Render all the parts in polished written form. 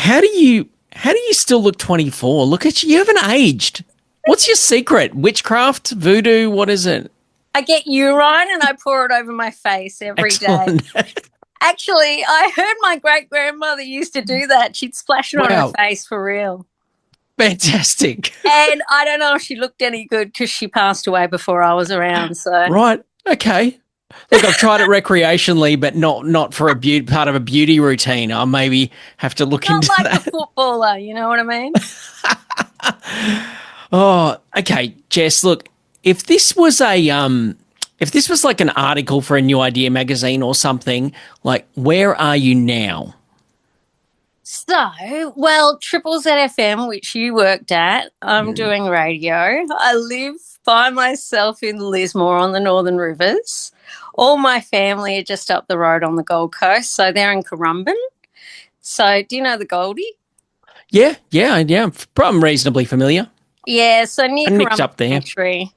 how do you still look 24? Look at you. You haven't aged. What's your secret? Witchcraft? Voodoo? What is it? I get urine and I pour it over my face every day. Excellent. Actually, I heard my great-grandmother used to do that. She'd splash it on her Wow. face for real. Fantastic. And I don't know if she looked any good because she passed away before I was around. So Right. Okay. Look, I've tried it recreationally, but not for part of a beauty routine. I maybe have to look not into like that. a footballer, you know what I mean? Oh, okay, Jess. Look, if this was like an article for a New Idea magazine or something, like where are you now? So, well, Triple ZFM, which you worked at, I'm doing radio. I live by myself in Lismore on the Northern Rivers. All my family are just up the road on the Gold Coast, so they're in Currumbin. So, do you know the Goldie? Yeah. I'm reasonably familiar. Yeah, so near I nicked Currumbin up there. Country,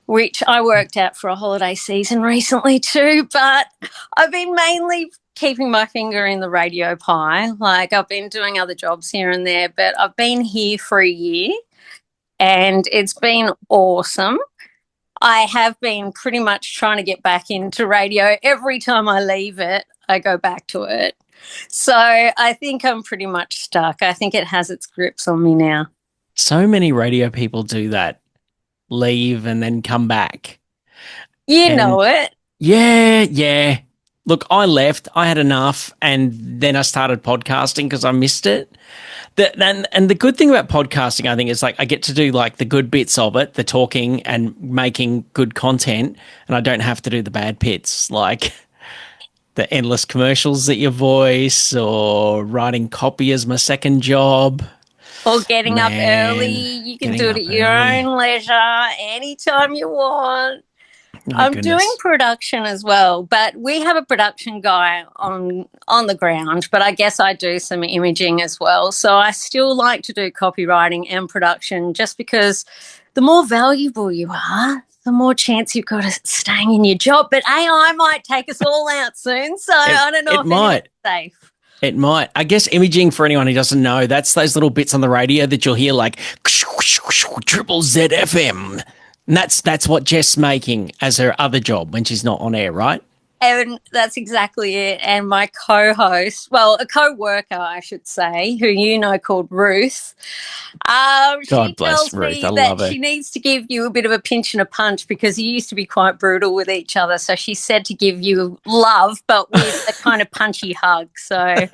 which I worked at for a holiday season recently too, but I've been mainly keeping my finger in the radio pie. Like I've been doing other jobs here and there, but I've been here for a year and it's been awesome. I have been pretty much trying to get back into radio. Every time I leave it, I go back to it. So I think I'm pretty much stuck. I think it has its grips on me now. So many radio people do that. Leave and then come back. You And know it. yeah. Look, I left. I had enough, and then I started podcasting because I missed it. And the good thing about podcasting, I think, is like I get to do like the good bits of it, the talking and making good content, and I don't have to do the bad bits like the endless commercials that you voice or writing copy as my second job. Or getting up early. You can do it at your own leisure, anytime you want. I'm doing production as well, but we have a production guy on the ground, but I guess I do some imaging as well. So I still like to do copywriting and production just because the more valuable you are, the more chance you've got of staying in your job. But AI might take us all out soon, so I don't know if it's safe. It might. I guess imaging, for anyone who doesn't know, that's those little bits on the radio that you'll hear like Triple ZFM. And that's what Jess making as her other job when she's not on air, right? And that's exactly it. And my co-host, well, a co-worker, I should say, who you know called Ruth, she tells me that she needs to give you a bit of a pinch and a punch because you used to be quite brutal with each other. So she said to give you love, but with a kind of punchy hug. So...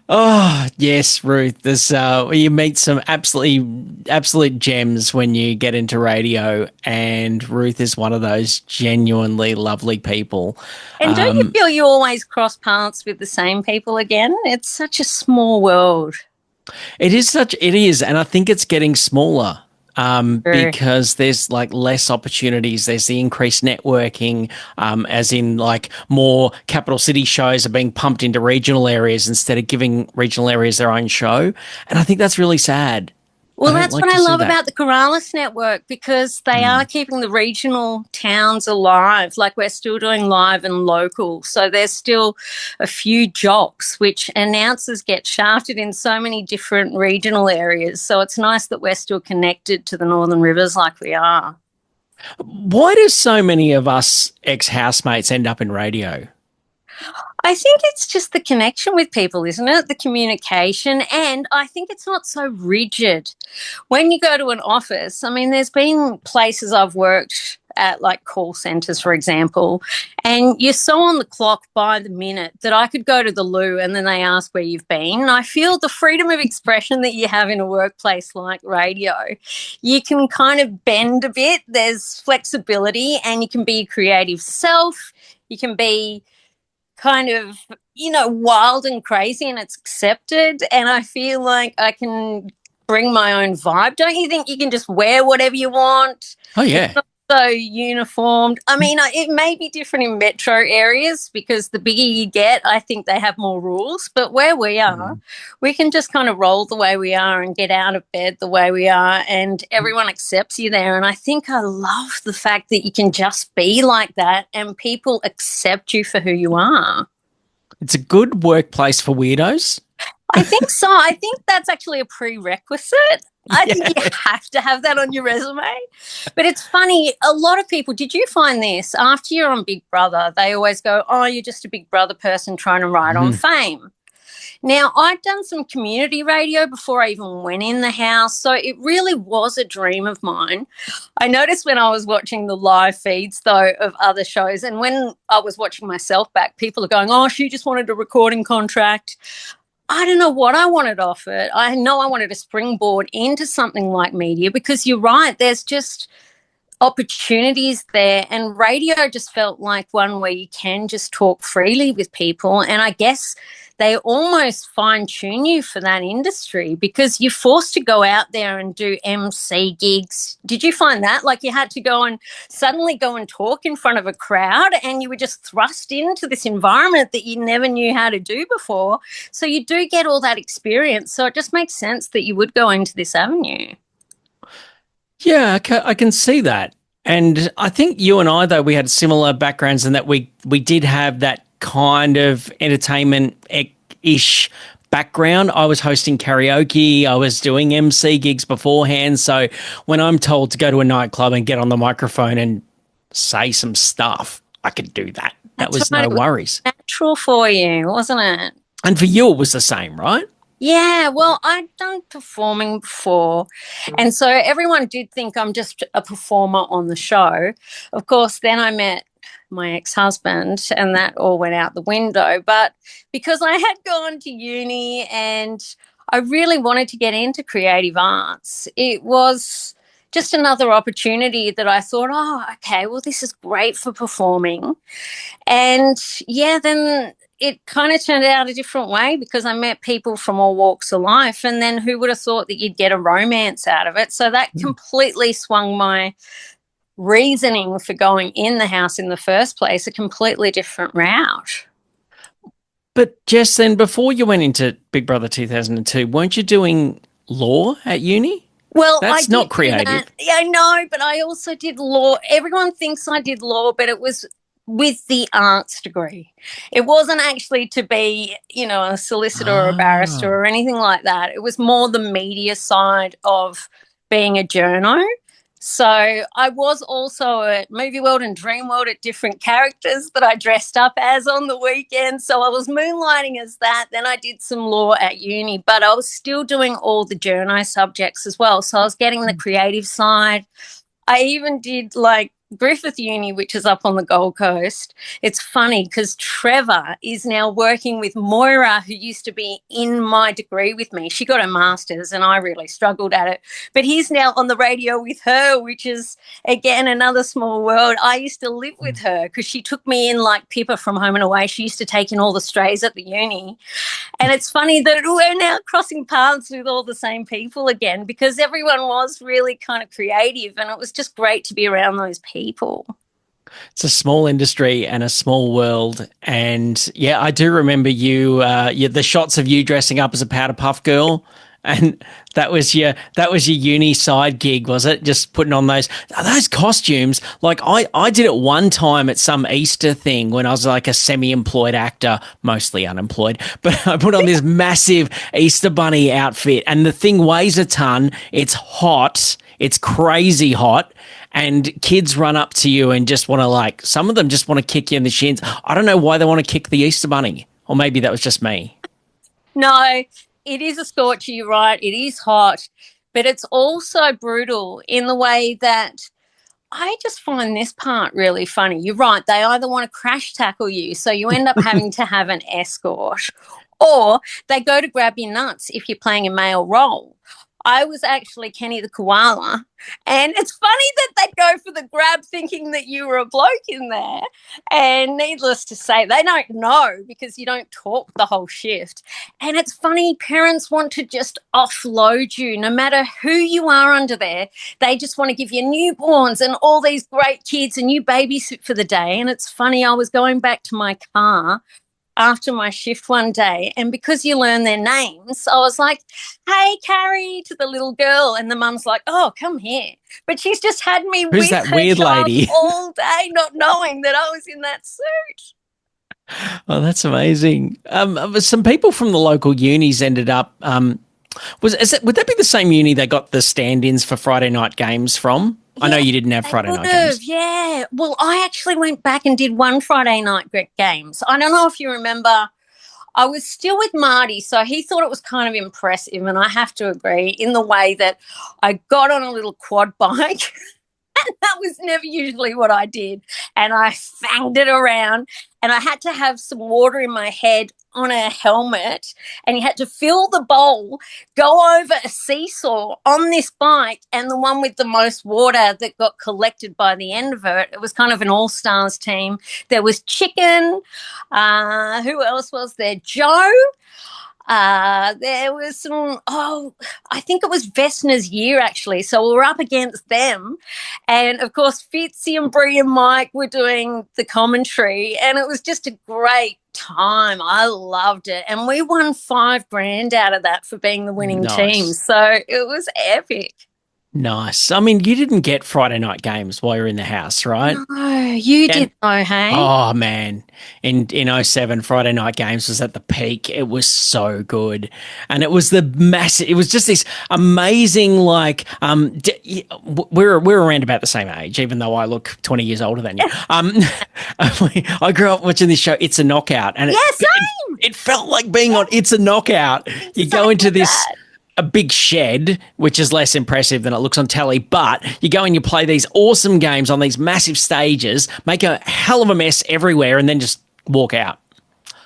Oh, yes, Ruth. There's you meet some absolute gems when you get into radio, and Ruth is one of those genuinely lovely people. And don't you feel you always cross paths with the same people again? It's such a small world. It is, and I think it's getting smaller. Because there's like less opportunities. There's the increased networking, as in like more capital city shows are being pumped into regional areas instead of giving regional areas their own show. And I think that's really sad. Well, that's what I love about the Corrales Network because they are keeping the regional towns alive. Like we're still doing live and local. So there's still a few jocks, which announcers get shafted in so many different regional areas. So it's nice that we're still connected to the Northern Rivers like we are. Why do so many of us ex-housemates end up in radio? I think it's just the connection with people, isn't it? The communication. And I think it's not so rigid. When you go to an office, I mean, there's been places I've worked at, like call centres, for example, and you're so on the clock by the minute that I could go to the loo and then they ask where you've been. And I feel the freedom of expression that you have in a workplace like radio, you can kind of bend a bit. There's flexibility and you can be your creative self. You can be kind of, wild and crazy and it's accepted. And I feel like I can bring my own vibe. Don't you think you can just wear whatever you want? Oh, yeah. It's not so uniformed. I mean, it may be different in metro areas because the bigger you get, I think they have more rules. But where we are, we can just kind of roll the way we are and get out of bed the way we are and everyone accepts you there. And I think I love the fact that you can just be like that and people accept you for who you are. It's a good workplace for weirdos. I think so. I think that's actually a prerequisite. I think you Yeah. have to have that on your resume. But it's funny, a lot of people, did you find this? After you're on Big Brother, they always go, oh, you're just a Big Brother person trying to ride on Mhm. fame. Now, I'd done some community radio before I even went in the house, so it really was a dream of mine. I noticed when I was watching the live feeds, though, of other shows, and when I was watching myself back, people are going, oh, she just wanted a recording contract. I don't know what I wanted off it. I know I wanted a springboard into something like media because you're right, there's just opportunities there, and radio just felt like one where you can just talk freely with people. And I guess they almost fine tune you for that industry because you're forced to go out there and do MC gigs. Did you find that? Like you had to go and suddenly go and talk in front of a crowd, and you were just thrust into this environment that you never knew how to do before. So you do get all that experience. So it just makes sense that you would go into this avenue. Yeah, I can see that. And I think you and I, though, we had similar backgrounds in that we did have that kind of entertainment-ish background. I was hosting karaoke. I was doing MC gigs beforehand. So when I'm told to go to a nightclub and get on the microphone and say some stuff, I could do that. That That's was right. no It was worries. natural for you, wasn't it? And for you, it was the same, right? Yeah, well, I'd done performing before. And so everyone did think I'm just a performer on the show. Of course, then I met my ex husband, and that all went out the window. But because I had gone to uni and I really wanted to get into creative arts, it was just another opportunity that I thought, oh, okay, well, this is great for performing. And yeah, then it kind of turned out a different way because I met people from all walks of life. And then who would have thought that you'd get a romance out of it? So that completely swung my reasoning for going in the house in the first place, a completely different route. But Jess, then before you went into Big Brother 2002, weren't you doing law at uni? Well, I That's did not do that. creative. Yeah, I know, but I also did law. Everyone thinks I did law, but it was with the arts degree. It wasn't actually to be, a solicitor or a barrister Ah. or anything like that. It was more the media side of being a journo. So I was also at Movie World and Dream World at different characters that I dressed up as on the weekend. So I was moonlighting as that. Then I did some law at uni, but I was still doing all the journo subjects as well. So I was getting the creative side. I even did like Griffith Uni, which is up on the Gold Coast. It's funny because Trevor is now working with Moira, who used to be in my degree with me. She got her master's and I really struggled at it. But he's now on the radio with her, which is, again, another small world. I used to live with her because she took me in like Pippa from Home and Away. She used to take in all the strays at the uni. And it's funny that we're now crossing paths with all the same people again because everyone was really kind of creative and it was just great to be around those people. It's a small industry and a small world. And yeah, I do remember the shots of you dressing up as a powder puff girl. And that was your uni side gig, was it? Just putting on those costumes. Like I did it one time at some Easter thing when I was like a semi-employed actor, mostly unemployed. But I put on this massive Easter bunny outfit, and the thing weighs a ton. It's hot. It's crazy hot. And kids run up to you and just want to some of them just want to kick you in the shins. I don't know why they want to kick the Easter bunny. Or maybe that was just me. No, it is a scorcher, you're right. It is hot, but it's also brutal in the way that I just find this part really funny. You're right. They either want to crash tackle you, so you end up having to have an escort, or they go to grab your nuts if you're playing a male role. I was actually Kenny the koala, and it's funny that they'd go for the grab thinking that you were a bloke in there. And needless to say, they don't know because you don't talk the whole shift. And it's funny, parents want to just offload you no matter who you are under there. They just want to give you newborns and all these great kids and you babysit for the day. And it's funny, I was going back to my car after my shift one day, and because you learn their names, I was like, hey, Carrie, to the little girl, and the mum's like, oh, come here. But she's just had me Who's with that her weird child lady? all day, not knowing that I was in that suit. Oh, that's amazing. Some people from the local unis ended up. Would that be the same uni they got the stand-ins for Friday night games from? I know Yeah, you didn't have they Friday would night have. games. Yeah. Well, I actually went back and did one Friday night games. I don't know if you remember. I was still with Marty, so he thought it was kind of impressive, and I have to agree in the way that I got on a little quad bike. That was never usually what I did. And I fanged it around, and I had to have some water in my head on a helmet, and you had to fill the bowl, go over a seesaw on this bike, and the one with the most water that got collected by the end of it. It was kind of an all-stars team. There was Chicken. Who else was there? Joe. There was some, I think it was Vesna's year actually. So we were up against them. And of course, Fitzy and Brie and Mike were doing the commentary, and it was just a great time. I loved it. And we won $5,000 out of that for being the winning team. Nice. So it was epic. Nice. I mean, you didn't get Friday night games while you're in the house, right? No, you And did know, hey? oh man, in '07 Friday night games was at the peak. It was so good. And it was the massive, it was just this amazing like we're around about the same age, even though I look 20 years older than you. I grew up watching this show It's a Knockout, and Yeah, same. it felt like being on It's a Knockout. You go into this a big shed, which is less impressive than it looks on telly, but you go and you play these awesome games on these massive stages, make a hell of a mess everywhere, and then just walk out.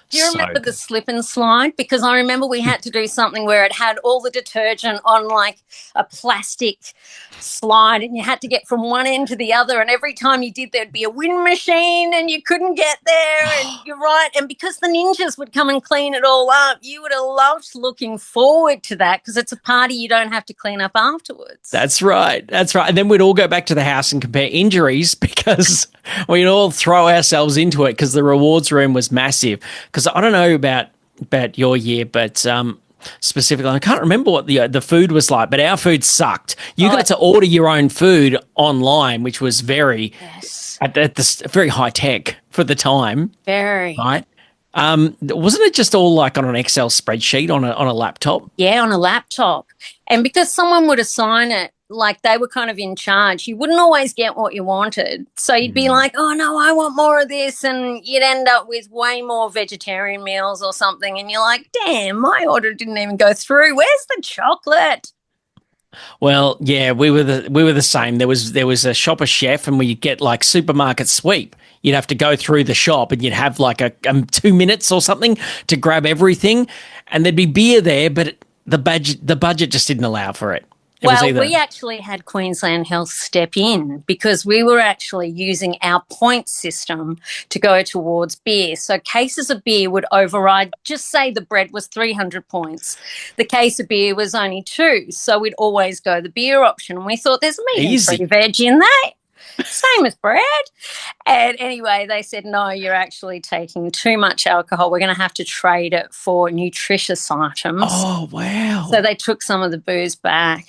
Do you So remember the good. slip and slide? Because I remember we had to do something where it had all the detergent on like a plastic slide, and you had to get from one end to the other. And every time you did, there'd be a wind machine and you couldn't get there. And you're right. And because the ninjas would come and clean it all up, you would have loved looking forward to that because it's a party you don't have to clean up afterwards. That's right. That's right. And then we'd all go back to the house and compare injuries because we'd all throw ourselves into it because the rewards room was massive. Because I don't know about your year, but specifically, I can't remember what the food was like, but our food sucked. You got to order your own food online, which was very Yes. at this very high tech for the time, Very. right? Wasn't it just all like on an Excel spreadsheet on a laptop? Yeah, on a laptop. And because someone would assign it, like they were kind of in charge, you wouldn't always get what you wanted. So you'd be like, oh, no, I want more of this. And you'd end up with way more vegetarian meals or something. And you're like, damn, my order didn't even go through. Where's the chocolate? Well, yeah, we were the same. There was a shopper chef, and we'd get like supermarket sweep. You'd have to go through the shop, and you'd have like a 2 minutes or something to grab everything, and there'd be beer there, but the budget just didn't allow for it. It was Well, either we actually had Queensland Health step in because we were actually using our point system to go towards beer. So cases of beer would override, just say the bread was 300 points. The case of beer was only 2. So we'd always go the beer option. And we thought there's meat and 3 veg in that. Same as bread. And anyway, they said, no, you're actually taking too much alcohol. We're going to have to trade it for nutritious items. Oh, wow. So they took some of the booze back.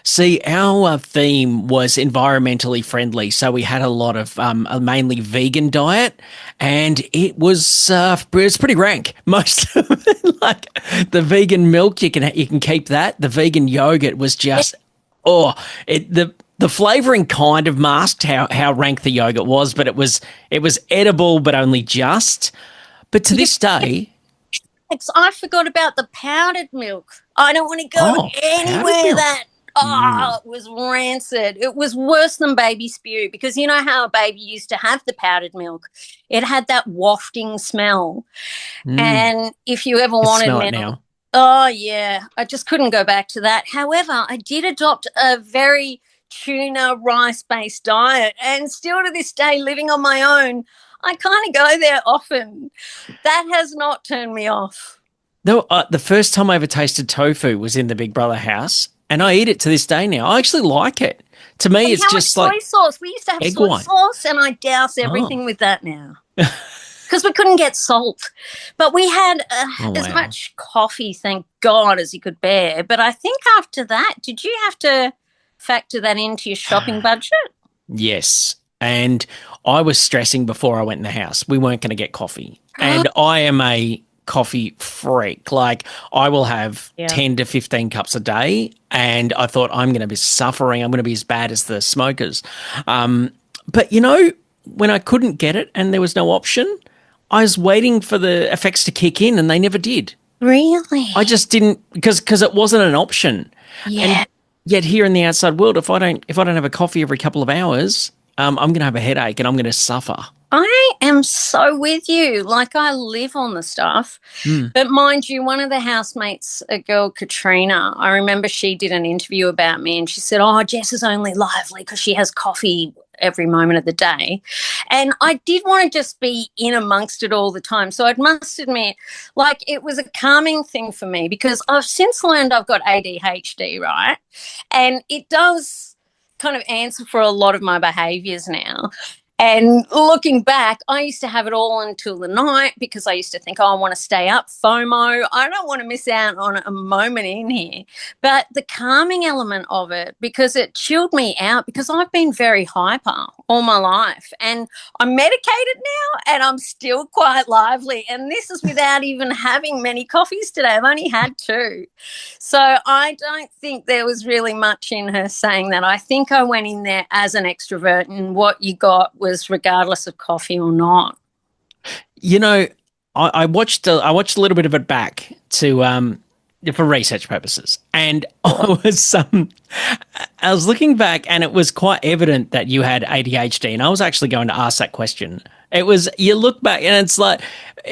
See, our theme was environmentally friendly, so we had a lot of a mainly vegan diet, and it's pretty rank. Most of it, like the vegan milk, you can keep that. The vegan yogurt was just the flavoring kind of masked how rank the yogurt was, but it was edible, but only just. But to this day, I forgot about the powdered milk. I don't want to go anywhere that. It was rancid. It was worse than baby spew because you know how a baby used to have the powdered milk? It had that wafting smell. And if you ever wanted smell it now. Oh, yeah. I just couldn't go back to that. However, I did adopt a very tuna rice-based diet, and still to this day, living on my own, I kind of go there often. That has not turned me off. No, the first time I ever tasted tofu was in the Big Brother house, and I eat it to this day now. I actually like it. To me, it's just like soy sauce. We used to have soy sauce, and I douse everything with that now. Because we couldn't get salt. But we had as much coffee, thank God, as you could bear. But I think after that, did you have to factor that into your shopping budget? Yes. And I was stressing before I went in the house. We weren't going to get coffee. and I am a coffee freak. Like, I will have Yeah. 10 to 15 cups a day, and I thought, I'm going to be suffering. I'm going to be as bad as the smokers. But, when I couldn't get it and there was no option, I was waiting for the effects to kick in, and they never did. Really? I just didn't, because it wasn't an option. Yeah. And yet here in the outside world, if I don't have a coffee every couple of hours, I'm going to have a headache and I'm going to suffer. I am so with you. Like, I live on the stuff. But mind you, one of the housemates, a girl, Katrina, I remember she did an interview about me and she said, oh, Jess is only lively because she has coffee every moment of the day. And I did want to just be in amongst it all the time. So I must admit, like, it was a calming thing for me because I've since learned I've got ADHD, right? And it does kind of answer for a lot of my behaviours now. And looking back, I used to have it all until the night because I used to think, oh, I want to stay up, FOMO. I don't want to miss out on a moment in here. But the calming element of it, because it chilled me out because I've been very hyper all my life. And I'm medicated now and I'm still quite lively. And this is without even having many coffees today. I've only had 2. So I don't think there was really much in her saying that. I think I went in there as an extrovert, and what you got was regardless of coffee or not. I watched a little bit of it back to for research purposes, and I was looking back, and it was quite evident that you had ADHD, and I was actually going to ask that question. It was, you look back, and it's like,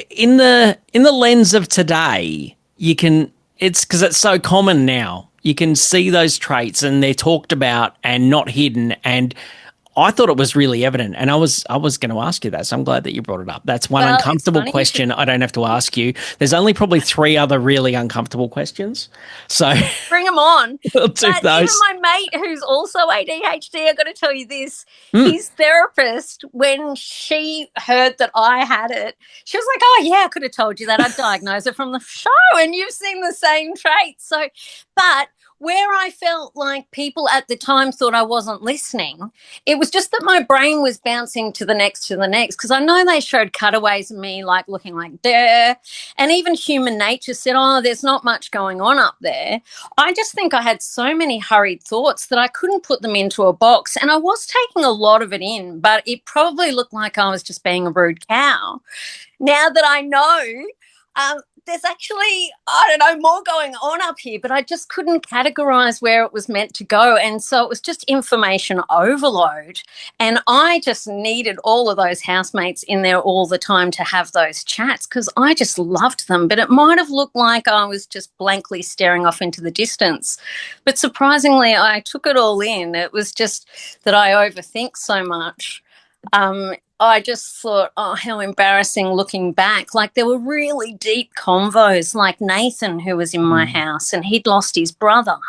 in the lens of today, it's because it's so common now. You can see those traits, and they're talked about and not hidden. And I thought it was really evident, and I was going to ask you that, so I'm glad that you brought it up. That's one uncomfortable question I don't have to ask you. There's only probably 3 other really uncomfortable questions, so bring them on. We'll do but those. Even my mate, who's also ADHD, I've got to tell you this, his therapist, when she heard that I had it, she was like, oh, yeah, I could have told you that. I'd diagnosed it from the show, and you've seen the same traits. So, but where I felt like people at the time thought I wasn't listening, it was just that my brain was bouncing to the next, because I know they showed cutaways of me like looking like duh, and even Human Nature said, oh, there's not much going on up there. I just think I had so many hurried thoughts that I couldn't put them into a box, and I was taking a lot of it in, but it probably looked like I was just being a rude cow. Now that I know, there's actually, I don't know, more going on up here, but I just couldn't categorize where it was meant to go. And so it was just information overload. And I just needed all of those housemates in there all the time to have those chats because I just loved them. But it might have looked like I was just blankly staring off into the distance. But surprisingly, I took it all in. It was just that I overthink so much. I just thought, oh, how embarrassing looking back. Like, there were really deep convos, like Nathan, who was in my house, and he'd lost his brother.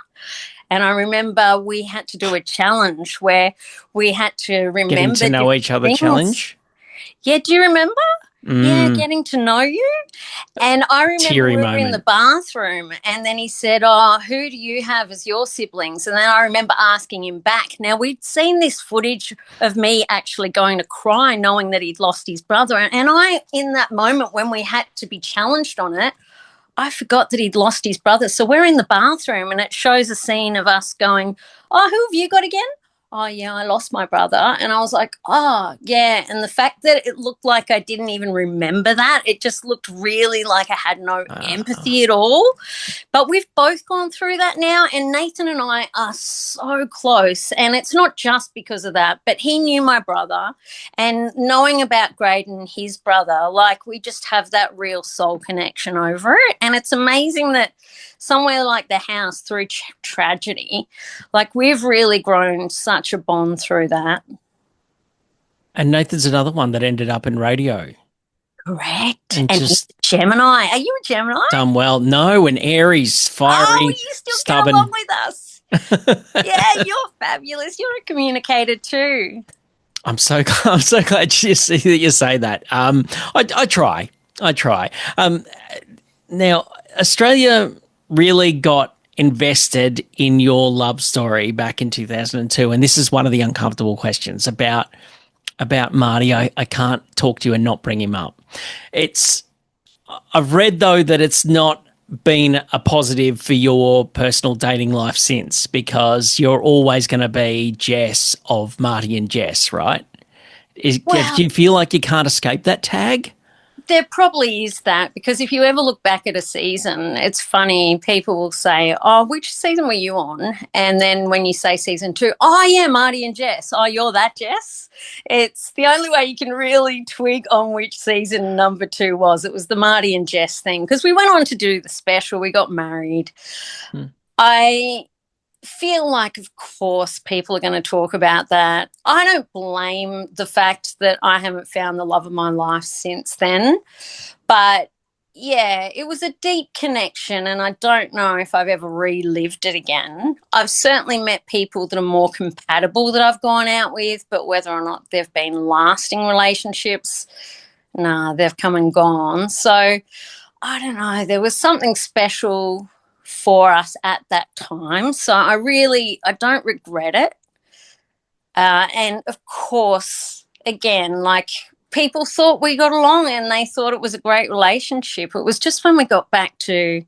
And I remember we had to do a challenge where we had to remember. Getting to know each other things. challenge? Yeah, do you remember? Yeah, getting to know you. And I remember we were in the bathroom, and then he said, oh, who do you have as your siblings? And then I remember asking him back. Now, we'd seen this footage of me actually going to cry knowing that he'd lost his brother. And I, in that moment when we had to be challenged on it, I forgot that he'd lost his brother. So we're in the bathroom, and it shows a scene of us going, oh, who have you got again? Oh, yeah, I lost my brother. And I was like, oh, yeah. And the fact that it looked like I didn't even remember that, it just looked really like I had no empathy at all. But we've both gone through that now, and Nathan and I are so close. And it's not just because of that, but he knew my brother, and knowing about Graydon, his brother, like, we just have that real soul connection over it. And it's amazing that somewhere like the house, through tragedy, like, we've really grown such a bond through that. And Nathan's another one that ended up in radio. Correct. And just Gemini. Are you a Gemini? Done well. No, an Aries, fiery, oh, you still stubborn. Get along with us. Yeah, you're fabulous. You're a communicator too. I'm so glad to see that you say that. I try. Now, Australia really got invested in your love story back in 2002, and this is one of the uncomfortable questions about Marty. I can't talk to you and not bring him up. It's I've read though that it's not been a positive for your personal dating life since, because you're always going to be Jess of Marty and Jess, right? Well, Do you feel like you can't escape that tag? there probably is that, because if you ever look back at a season, it's funny. People will say, "Oh, which season were you on?" And then when you say season two, "Oh, yeah, Marty and Jess." "Oh, you're that Jess." It's the only way you can really twig on which season number two was. It was the Marty and Jess thing, because we went on to do the special. We got married. Hmm. I feel like, of course, people are going to talk about that. I don't blame the fact that I haven't found the love of my life since then. But yeah, it was a deep connection, and I don't know if I've ever relived it again. I've certainly met people that are more compatible that I've gone out with, but whether or not they've been lasting relationships, nah, they've come and gone. So I don't know. There was something special for us at that time. So I don't regret it. And of course, again, like, people thought we got along and they thought it was a great relationship. It was just when we got back to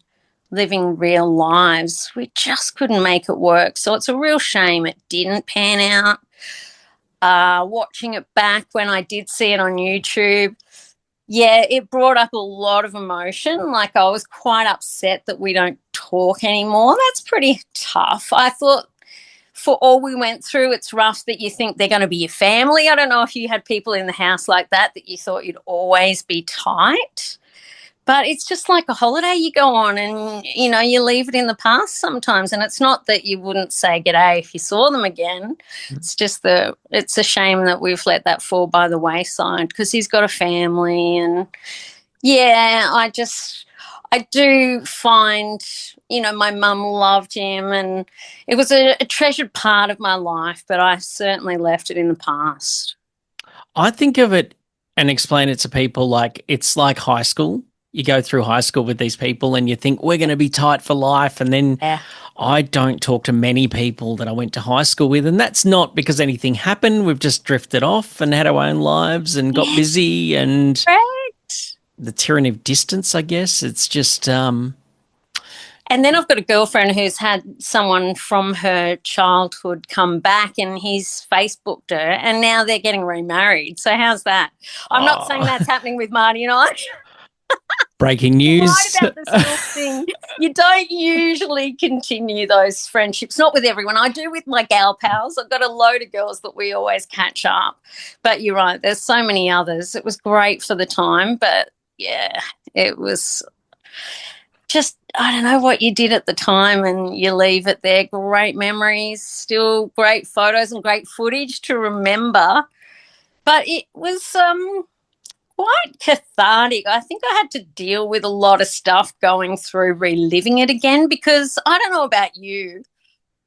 living real lives, we just couldn't make it work. So it's a real shame it didn't pan out. Watching it back when I did see it on YouTube, yeah, it brought up a lot of emotion. Like, I was quite upset that we don't talk anymore. That's pretty tough. I thought, for all we went through, it's rough that you think they're going to be your family. I don't know if you had people in the house like that you thought you'd always be tight. But it's just like a holiday you go on, and, you leave it in the past sometimes. And it's not that you wouldn't say g'day if you saw them again. It's just that it's a shame that we've let that fall by the wayside, because he's got a family. And yeah, I do find, my mum loved him, and it was a treasured part of my life, but I certainly left it in the past. I think of it and explain it to people like it's like high school. You go through high school with these people and you think we're going to be tight for life. And then Yeah. I don't talk to many people that I went to high school with. And that's not because anything happened. We've just drifted off and had our own lives and got busy, and Right. the tyranny of distance, I guess. It's just, And then I've got a girlfriend who's had someone from her childhood come back, and he's Facebooked her, and now they're getting remarried. So how's that? I'm not saying that's happening with Marty and I. breaking news. Right about the school thing. You don't usually continue those friendships, not with everyone. I do with my gal pals. I've got a load of girls that we always catch up. But you're right, there's so many others. It was great for the time, but yeah, it was just, I don't know what you did at the time, and you leave it there. Great memories, still great photos and great footage to remember. But it was quite cathartic. I think I had to deal with a lot of stuff going through reliving it again, because I don't know about you,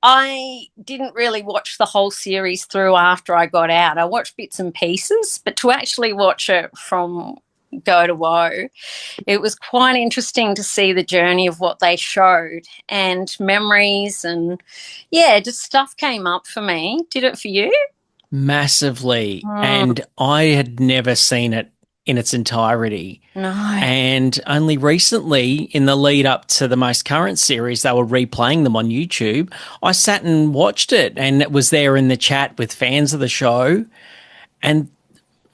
I didn't really watch the whole series through after I got out. I watched bits and pieces, but to actually watch it from go to woe, it was quite interesting to see the journey of what they showed and memories, and yeah, just stuff came up for me. Did it for you? Massively. And I had never seen it in its entirety. No. And only recently, in the lead up to the most current series, they were replaying them on YouTube. I sat and watched it, and it was there in the chat with fans of the show. And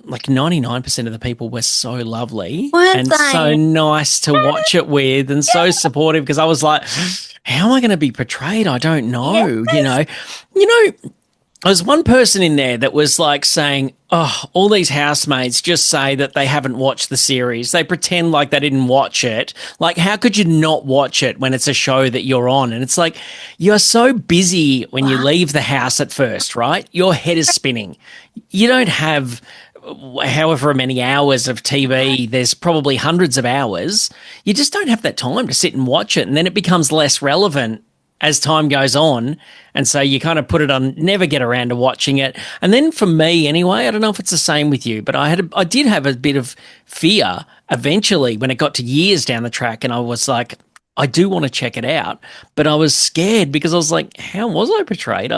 like 99% of the people were so lovely. Weren't and they? so nice to watch it with, and so supportive, because I was like, how am I going to be portrayed? I don't know. Yes. There's one person in there that was like saying, oh, all these housemates just say that they haven't watched the series. They pretend like they didn't watch it. Like, how could you not watch it when it's a show that you're on? And it's like, you're so busy when you leave the house at first, right? Your head is spinning. You don't have however many hours of TV. There's probably hundreds of hours. You just don't have that time to sit and watch it. And then it becomes less relevant as time goes on. And so you kind of put it on, never get around to watching it. And then for me anyway, I don't know if it's the same with you, but I did have a bit of fear eventually when it got to years down the track, and I was like, I do want to check it out, but I was scared because I was like, how was I portrayed?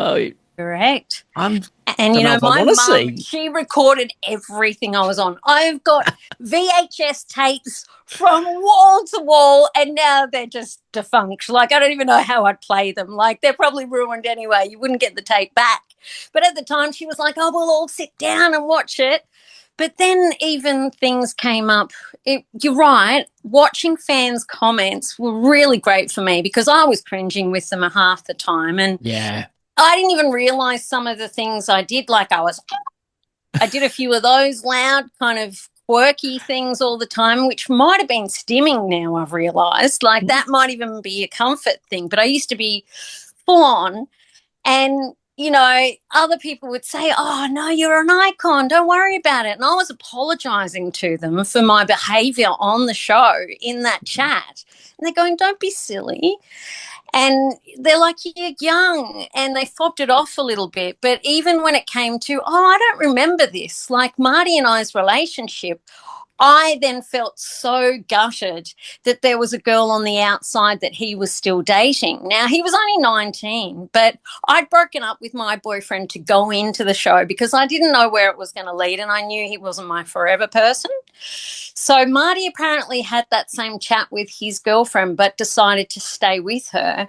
Correct. I'm And, don't know if I my want to mum, see. she recorded everything I was on. I've got VHS tapes from wall to wall, and now they're just defunct. Like, I don't even know how I'd play them. Like, they're probably ruined anyway. You wouldn't get the tape back. But at the time, she was like, oh, we'll all sit down and watch it. But then even things came up. You're right. Watching fans' comments were really great for me because I was cringing with them half the time. And Yeah. I didn't even realize some of the things I did. Like I did a few of those loud, kind of quirky things all the time, which might have been stimming now, I've realized. Like that might even be a comfort thing. But I used to be full on. And, other people would say, oh, no, you're an icon. Don't worry about it. And I was apologizing to them for my behavior on the show in that chat. And they're going, don't be silly. And they're like, you're young. And they fobbed it off a little bit. But even when it came to, I don't remember this, like Marty and I's relationship, I then felt so gutted that there was a girl on the outside that he was still dating. Now, he was only 19, but I'd broken up with my boyfriend to go into the show because I didn't know where it was going to lead and I knew he wasn't my forever person. So Marty apparently had that same chat with his girlfriend but decided to stay with her.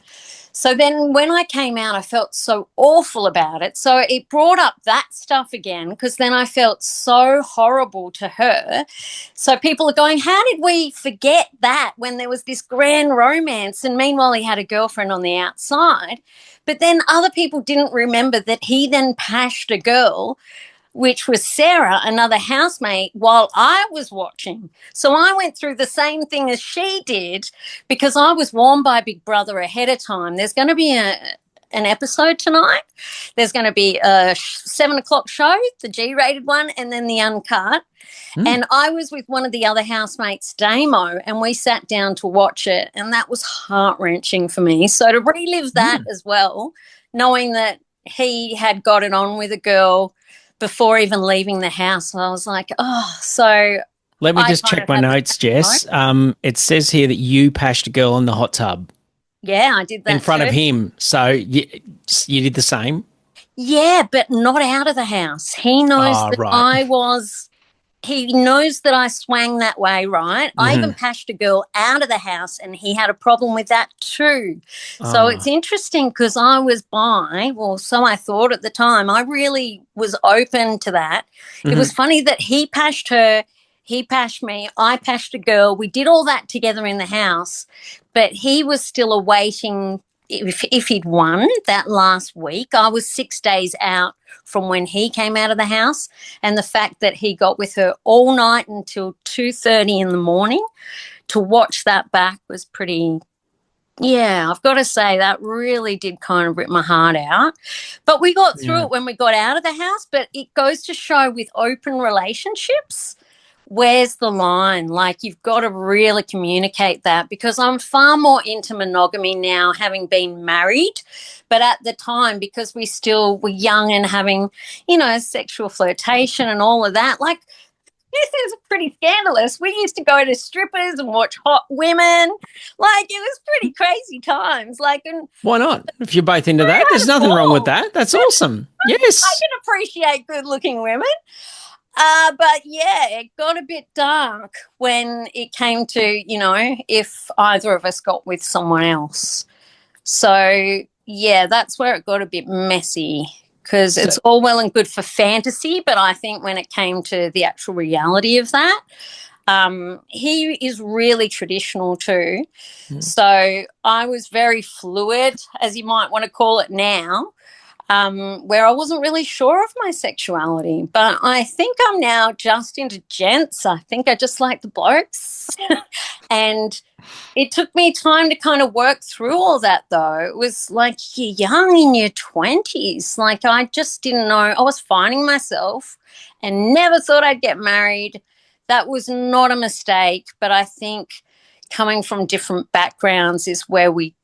So then when I came out, I felt so awful about it. So it brought up that stuff again because then I felt so horrible to her. So people are going, how did we forget that when there was this grand romance? And meanwhile, he had a girlfriend on the outside. But then other people didn't remember that he then pashed a girl, which was Sarah, another housemate, while I was watching. So I went through the same thing as she did because I was warned by Big Brother ahead of time. There's going to be an episode tonight. There's going to be a 7:00 show, the G-rated one, and then the uncut. And I was with one of the other housemates, Damo, and we sat down to watch it, and that was heart-wrenching for me. So to relive that as well, knowing that he had got it on with a girl before even leaving the house, I was like, so Let me just check my notes, Jess. It says here that you pashed a girl in the hot tub. Yeah, I did that in front too. of him. So you did the same? Yeah, but not out of the house. He knows that right. he knows that I swang that way, right? I even pashed a girl out of the house and he had a problem with that too. So it's interesting because I was so I thought at the time, I really was open to that. It was funny that he pashed her, he pashed me, I pashed a girl. We did all that together in the house, but he was still awaiting if he'd won that last week. I was 6 days out from when he came out of the house, and the fact that he got with her all night until 2:30 in the morning to watch that back was pretty, I've got to say that really did kind of rip my heart out. But we got through it when we got out of the house. But it goes to show with open relationships, where's the line? Like, you've got to really communicate that, because I'm far more into monogamy now, having been married. But at the time, because we still were young and having, sexual flirtation and all of that, like, this is pretty scandalous. We used to go to strippers and watch hot women. Like, it was pretty crazy times. Like, and why not? If you're both into that, there's nothing wrong with that. That's awesome. Yes. I can appreciate good-looking women. But yeah, it got a bit dark when it came to, if either of us got with someone else. So yeah, that's where it got a bit messy, because it's all well and good for fantasy, but I think when it came to the actual reality of that, he is really traditional too. So I was very fluid, as you might want to call it now, where I wasn't really sure of my sexuality. But I think I'm now just into gents. I think I just like the blokes. And it took me time to kind of work through all that, though. It was like, you're young in your 20s. Like, I just didn't know. I was finding myself and never thought I'd get married. That was not a mistake. But I think coming from different backgrounds is where we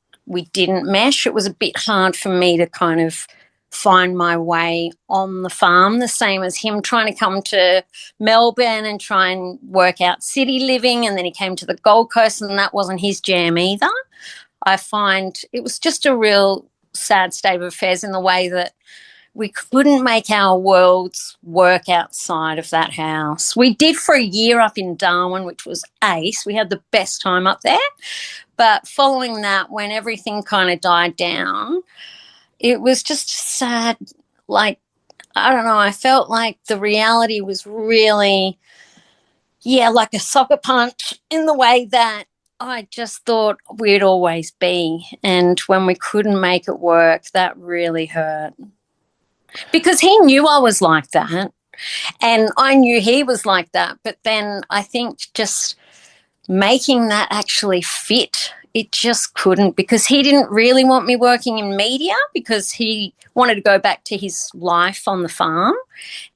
didn't mesh. It was a bit hard for me to kind of find my way on the farm, the same as him trying to come to Melbourne and try and work out city living, and then he came to the Gold Coast and that wasn't his jam either. I find it was just a real sad state of affairs in the way that we couldn't make our worlds work outside of that house. We did for a year up in Darwin, which was ace. We had the best time up there. But following that, when everything kind of died down, it was just sad. Like, I don't know, I felt like the reality was really, like a soccer punch in the way that I just thought we'd always be. And when we couldn't make it work, that really hurt. Because he knew I was like that, and I knew he was like that. But then I think just making that actually fit, it just couldn't, because he didn't really want me working in media because he wanted to go back to his life on the farm.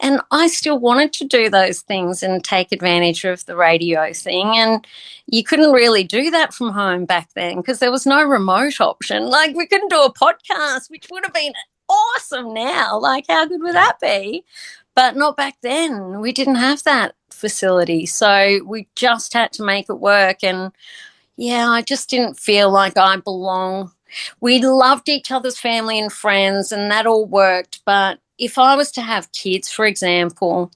And I still wanted to do those things and take advantage of the radio thing. And you couldn't really do that from home back then because there was no remote option. Like, we couldn't do a podcast, which would have been awesome now. Like, how good would that be? But not back then. We didn't have that facility. So we just had to make it work. And I just didn't feel like I belong. We loved each other's family and friends, and that all worked. But if I was to have kids, for example,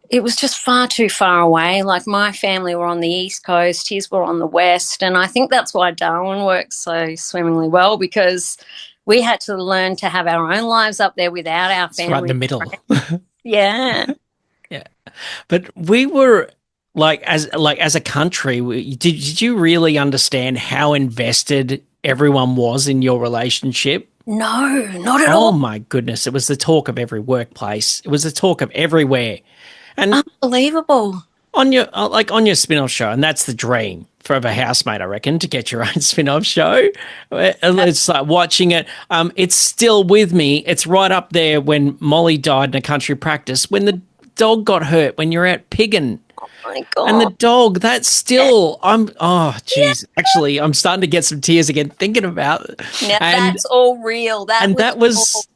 it was just far too far away. Like, my family were on the East Coast, his were on the West. And I think that's why Darwin works so swimmingly well, because we had to learn to have our own lives up there without our family. It's right in the middle. Yeah. Yeah. But we were... as a country, did you really understand how invested everyone was in your relationship? No, not at all. Oh my goodness. It was the talk of every workplace. It was the talk of everywhere. And unbelievable. On your spin-off show, and that's the dream for a housemate, I reckon, to get your own spin-off show. It's like watching it. It's still with me. It's right up there when Molly died in a country practice, when the dog got hurt, when you're out pigging. Oh my God. And the dog, that's still, actually, I'm starting to get some tears again thinking about it. Now, that's all real. That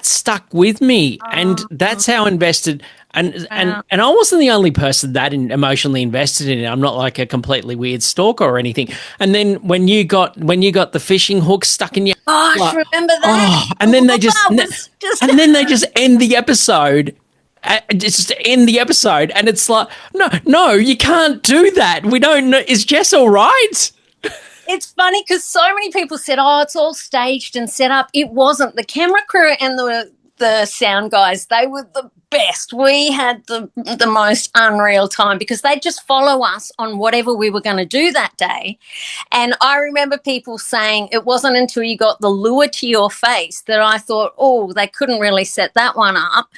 stuck with me. And that's how invested, and I wasn't the only person that emotionally invested in it. I'm not like a completely weird stalker or anything. And then when you got the fishing hook stuck in your, I remember that. And then they just end the episode. Just end the episode, and it's like, no, you can't do that. We don't know. Is Jess all right? It's funny because so many people said, it's all staged and set up. It wasn't. The camera crew and the sound guys, they were the best. We had the most unreal time because they'd just follow us on whatever we were going to do that day. And I remember people saying it wasn't until you got the lure to your face that I thought, they couldn't really set that one up.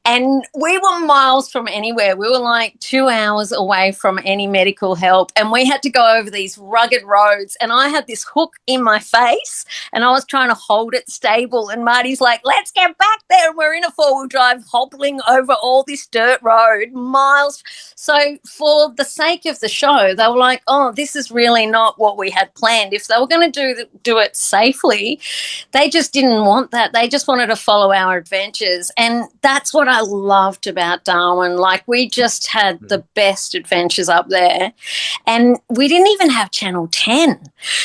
And we were miles from anywhere. We were like 2 hours away from any medical help, and we had to go over these rugged roads, and I had this hook in my face and I was trying to hold it stable, and Marty's like, let's get back there. And we're in a four-wheel drive hobbling over all this dirt road, miles. So for the sake of the show, they were like, this is really not what we had planned. If they were going to do it safely, they just didn't want that. They just wanted to follow our adventures. And that's what I loved about Darwin. Like, we just had the best adventures up there. And we didn't even have Channel 10.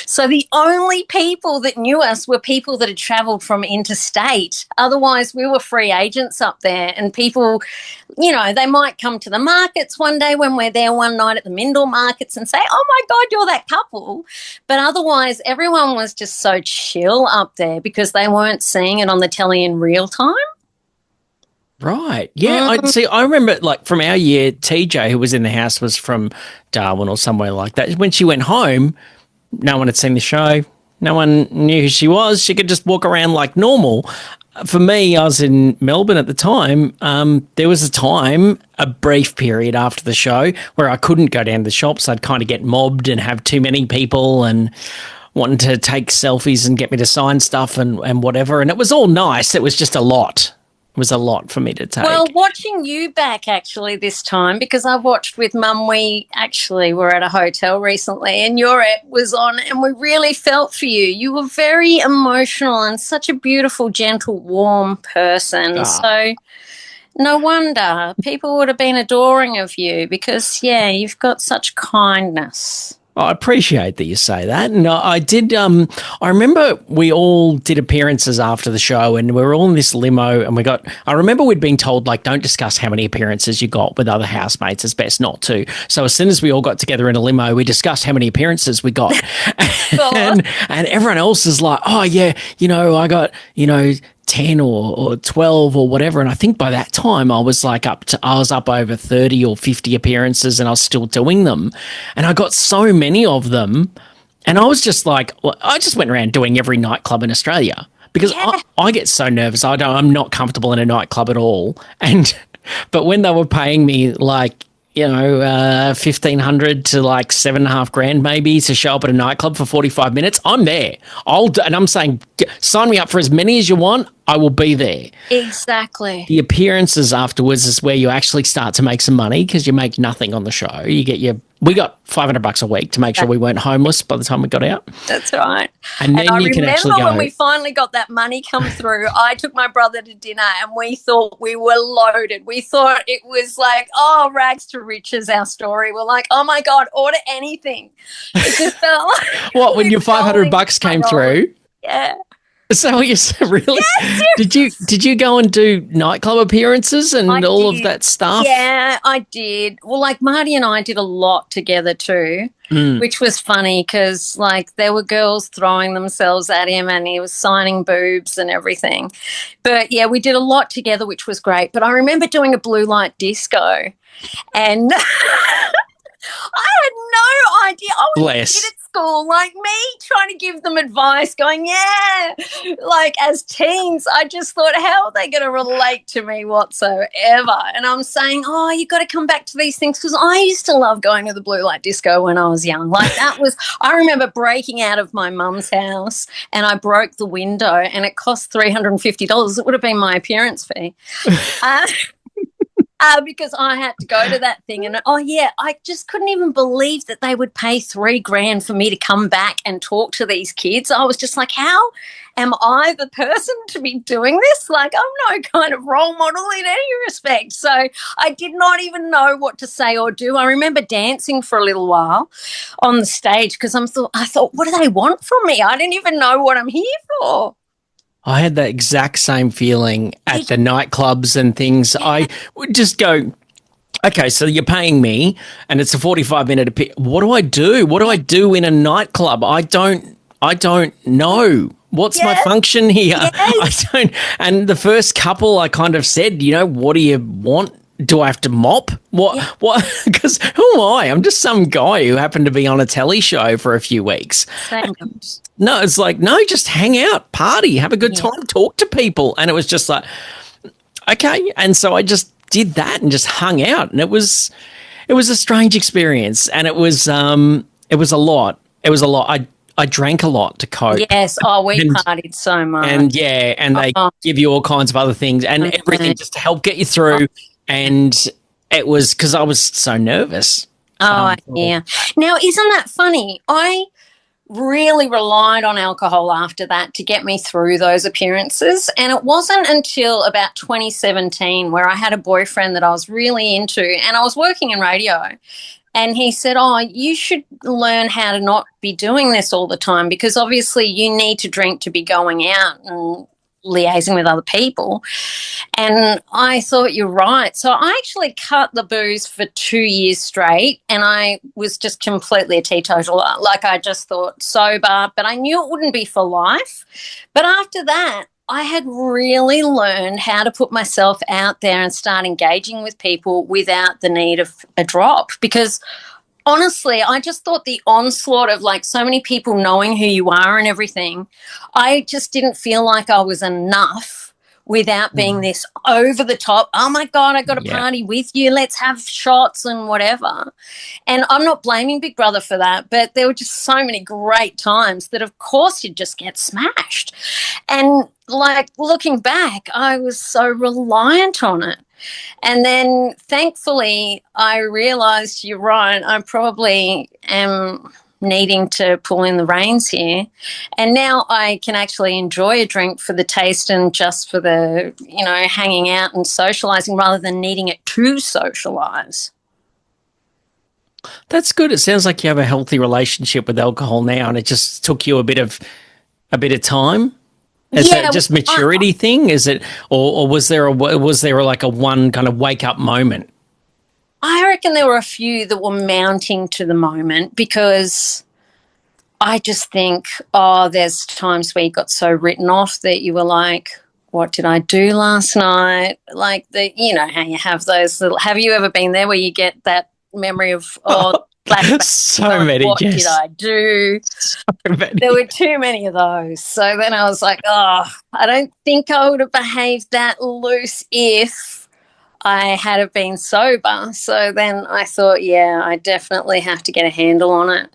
So the only people that knew us were people that had travelled from interstate. Otherwise, we were free agents up there, and people, they might come to the markets one day when we're there one night at the Mindle markets and say, oh my God, you're that couple. But otherwise, everyone was just so chill up there because they weren't seeing it on the telly in real time. Right. Yeah. I remember, like, from our year, TJ, who was in the house, was from Darwin or somewhere like that. When she went home, no one had seen the show. No one knew who she was. She could just walk around like normal. For me, I was in Melbourne at the time. There was a brief period after the show where I couldn't go down to the shops. I'd kind of get mobbed and have too many people and wanting to take selfies and get me to sign stuff and whatever. And it was all nice. It was just a lot. It was a lot for me to take. Well, watching you back actually this time, because I've watched with Mum, we actually were at a hotel recently and your ep was on and we really felt for you. You were very emotional and such a beautiful, gentle, warm person. So no wonder people would have been adoring of you because, you've got such kindness. I appreciate that you say that. And I did, I remember we all did appearances after the show and we were all in this limo and I remember we'd been told, like, don't discuss how many appearances you got with other housemates. It's best not to. So as soon as we all got together in a limo, we discussed how many appearances we got. and everyone else is like, oh, yeah, I got, 10 or 12 or whatever. And I think by that time I was up over 30 or 50 appearances and I was still doing them. And I got so many of them. And I was just like, I just went around doing every nightclub in Australia because I get so nervous. I'm not comfortable in a nightclub at all. But when they were paying me like, 1,500 to like $7,500 maybe to show up at a nightclub for 45 minutes, I'm there. And I'm saying, sign me up for as many as you want. I will be there. Exactly. The appearances afterwards is where you actually start to make some money because you make nothing on the show. We got $500 a week to make sure we weren't homeless by the time we got out. That's right. And then you can actually go. When we finally got that money come through, I took my brother to dinner and we thought we were loaded. We thought it was like, rags to riches, our story. We're like, oh my God, order anything. It just felt like what, when your $500 came through? Yeah. So you really? Yes, did you go and do nightclub appearances and all of that stuff? Yeah, I did. Well, like Marty and I did a lot together too, which was funny because like there were girls throwing themselves at him and he was signing boobs and everything. But yeah, we did a lot together, which was great. But I remember doing a blue light disco and I had no idea. I was a kid at school, like me, trying to give them advice, going, yeah. Like as teens, I just thought, how are they going to relate to me whatsoever? And I'm saying, you got to come back to these things because I used to love going to the blue light disco when I was young. Like I remember breaking out of my mum's house and I broke the window and it cost $350. It would have been my appearance fee. Because I had to go to that thing and, I just couldn't even believe that they would pay $3,000 for me to come back and talk to these kids. I was just like, how am I the person to be doing this? Like, I'm no kind of role model in any respect. So I did not even know what to say or do. I remember dancing for a little while on the stage because I thought, what do they want from me? I didn't even know what I'm here for. I had that exact same feeling at the nightclubs and things. I would just go, okay, so you're paying me and it's a 45-minute what do I do? What do I do in a nightclub? I don't know. What's my function here? Yes. I don't. And the first couple I kind of said, what do you want? Do I have to mop? What? Because who am I? I'm just some guy who happened to be on a telly show for a few weeks. Same. No, it's like, no, just hang out, party, have a good time, talk to people. And it was just like, okay. And so I just did that and just hung out. And it was a strange experience. And it was a lot. It was a lot. I drank a lot to cope. Yes. We partied so much. And they give you all kinds of other things and everything just to help get you through. And it was because I was so nervous. Yeah. Now, isn't that funny? I really relied on alcohol after that to get me through those appearances. And it wasn't until about 2017 where I had a boyfriend that I was really into and I was working in radio. And he said, you should learn how to not be doing this all the time because obviously you need to drink to be going out and liaising with other people. And I thought, you're right. So I actually cut the booze for 2 years straight and I was just completely a teetotaler. Like I just thought sober, but I knew it wouldn't be for life. But after that, I had really learned how to put myself out there and start engaging with people without the need of a drop because honestly, I just thought the onslaught of like so many people knowing who you are and everything, I just didn't feel like I was enough without being this over the top, oh my God, I got to party with you, let's have shots and whatever. And I'm not blaming Big Brother for that, but there were just so many great times that of course you'd just get smashed. And like looking back, I was so reliant on it. And then thankfully I realised, you're right, I probably am needing to pull in the reins here. And now I can actually enjoy a drink for the taste and just for the, hanging out and socialising rather than needing it to socialise. That's good. It sounds like you have a healthy relationship with alcohol now, and it just took you a bit of time. Is Yeah, that just maturity thing? Is it, or was there like a one kind of wake up moment? I reckon there were a few that were mounting to the moment because I just think, there's times where you got so written off that you were like, what did I do last night? Like, you know how you have those little, have you ever been there where you get that memory of, flashback? So many, what Jess. did I do? So many. There were too many of those. So then I was like, I don't think I would have behaved that loose if I had have been sober. So then I thought, yeah, I definitely have to get a handle on it.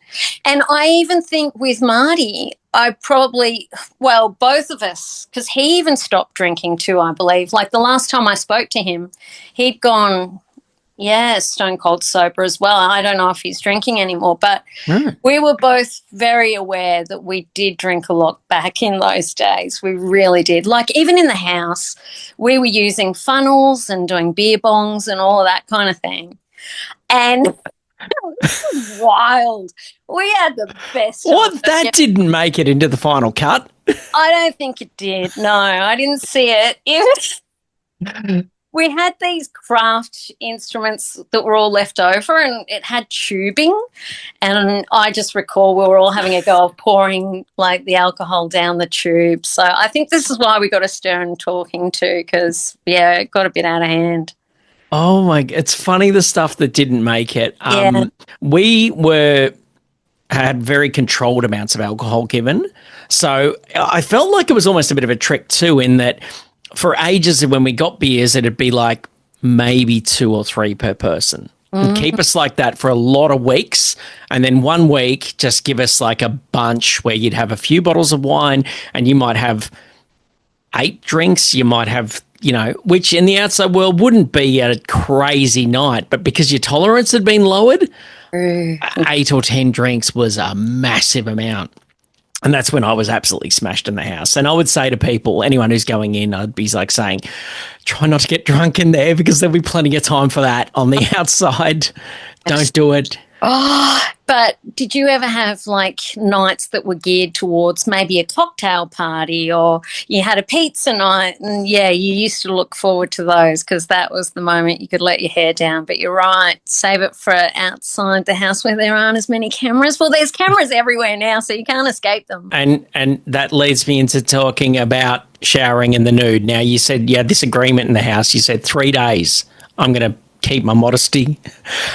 And I even think with Marty, both of us, because he even stopped drinking too, I believe. Like the last time I spoke to him, he'd gone, stone cold sober as well. I don't know if he's drinking anymore, but we were both very aware that we did drink a lot back in those days. We really did. Like even in the house, we were using funnels and doing beer bongs and all of that kind of thing. And it was wild. We had the best. What? That didn't make it into the final cut? I don't think it did. No, I didn't see it. We had these craft instruments that were all left over and it had tubing, and I just recall we were all having a go of pouring like the alcohol down the tube. So I think this is why we got a stern talking to, because, it got a bit out of hand. Oh, it's funny the stuff that didn't make it. Yeah. We had very controlled amounts of alcohol given. So I felt like it was almost a bit of a trick too, in that for ages when we got beers, it'd be like maybe 2 or 3 per person. And keep us like that for a lot of weeks. And then one week, just give us like a bunch where you'd have a few bottles of wine and you might have 8 drinks. You might have, which in the outside world wouldn't be a crazy night. But because your tolerance had been lowered, 8 or 10 drinks was a massive amount. And that's when I was absolutely smashed in the house. And I would say to people, anyone who's going in, I'd be like saying, try not to get drunk in there because there'll be plenty of time for that on the outside. Don't do it. But did you ever have like nights that were geared towards maybe a cocktail party, or you had a pizza night? And you used to look forward to those because that was the moment you could let your hair down. But you're right, save it for outside the house where there aren't as many cameras. Well, there's cameras everywhere now, so you can't escape them. And that leads me into talking about showering in the nude. Now, you said you had this agreement in the house. You said 3 days. I'm going to keep my modesty,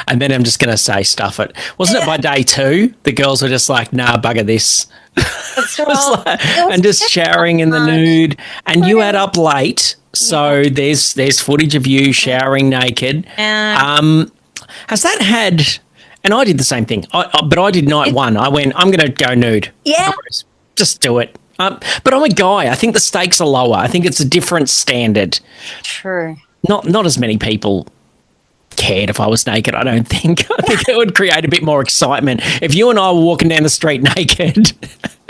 and then I'm just going to say stuff it. Wasn't it by day 2 the girls were just like, nah, bugger this? That's right. And just showering in the nude, and you had up late, so there's footage of you showering naked. Has that had, and I did the same thing, but I did night 1. I went, I'm going to go nude. Yeah. Just do it. But I'm a guy. I think the stakes are lower. I think it's a different standard. True. Not as many people cared if I was naked, I don't think. I think it would create a bit more excitement. If you and I were walking down the street naked,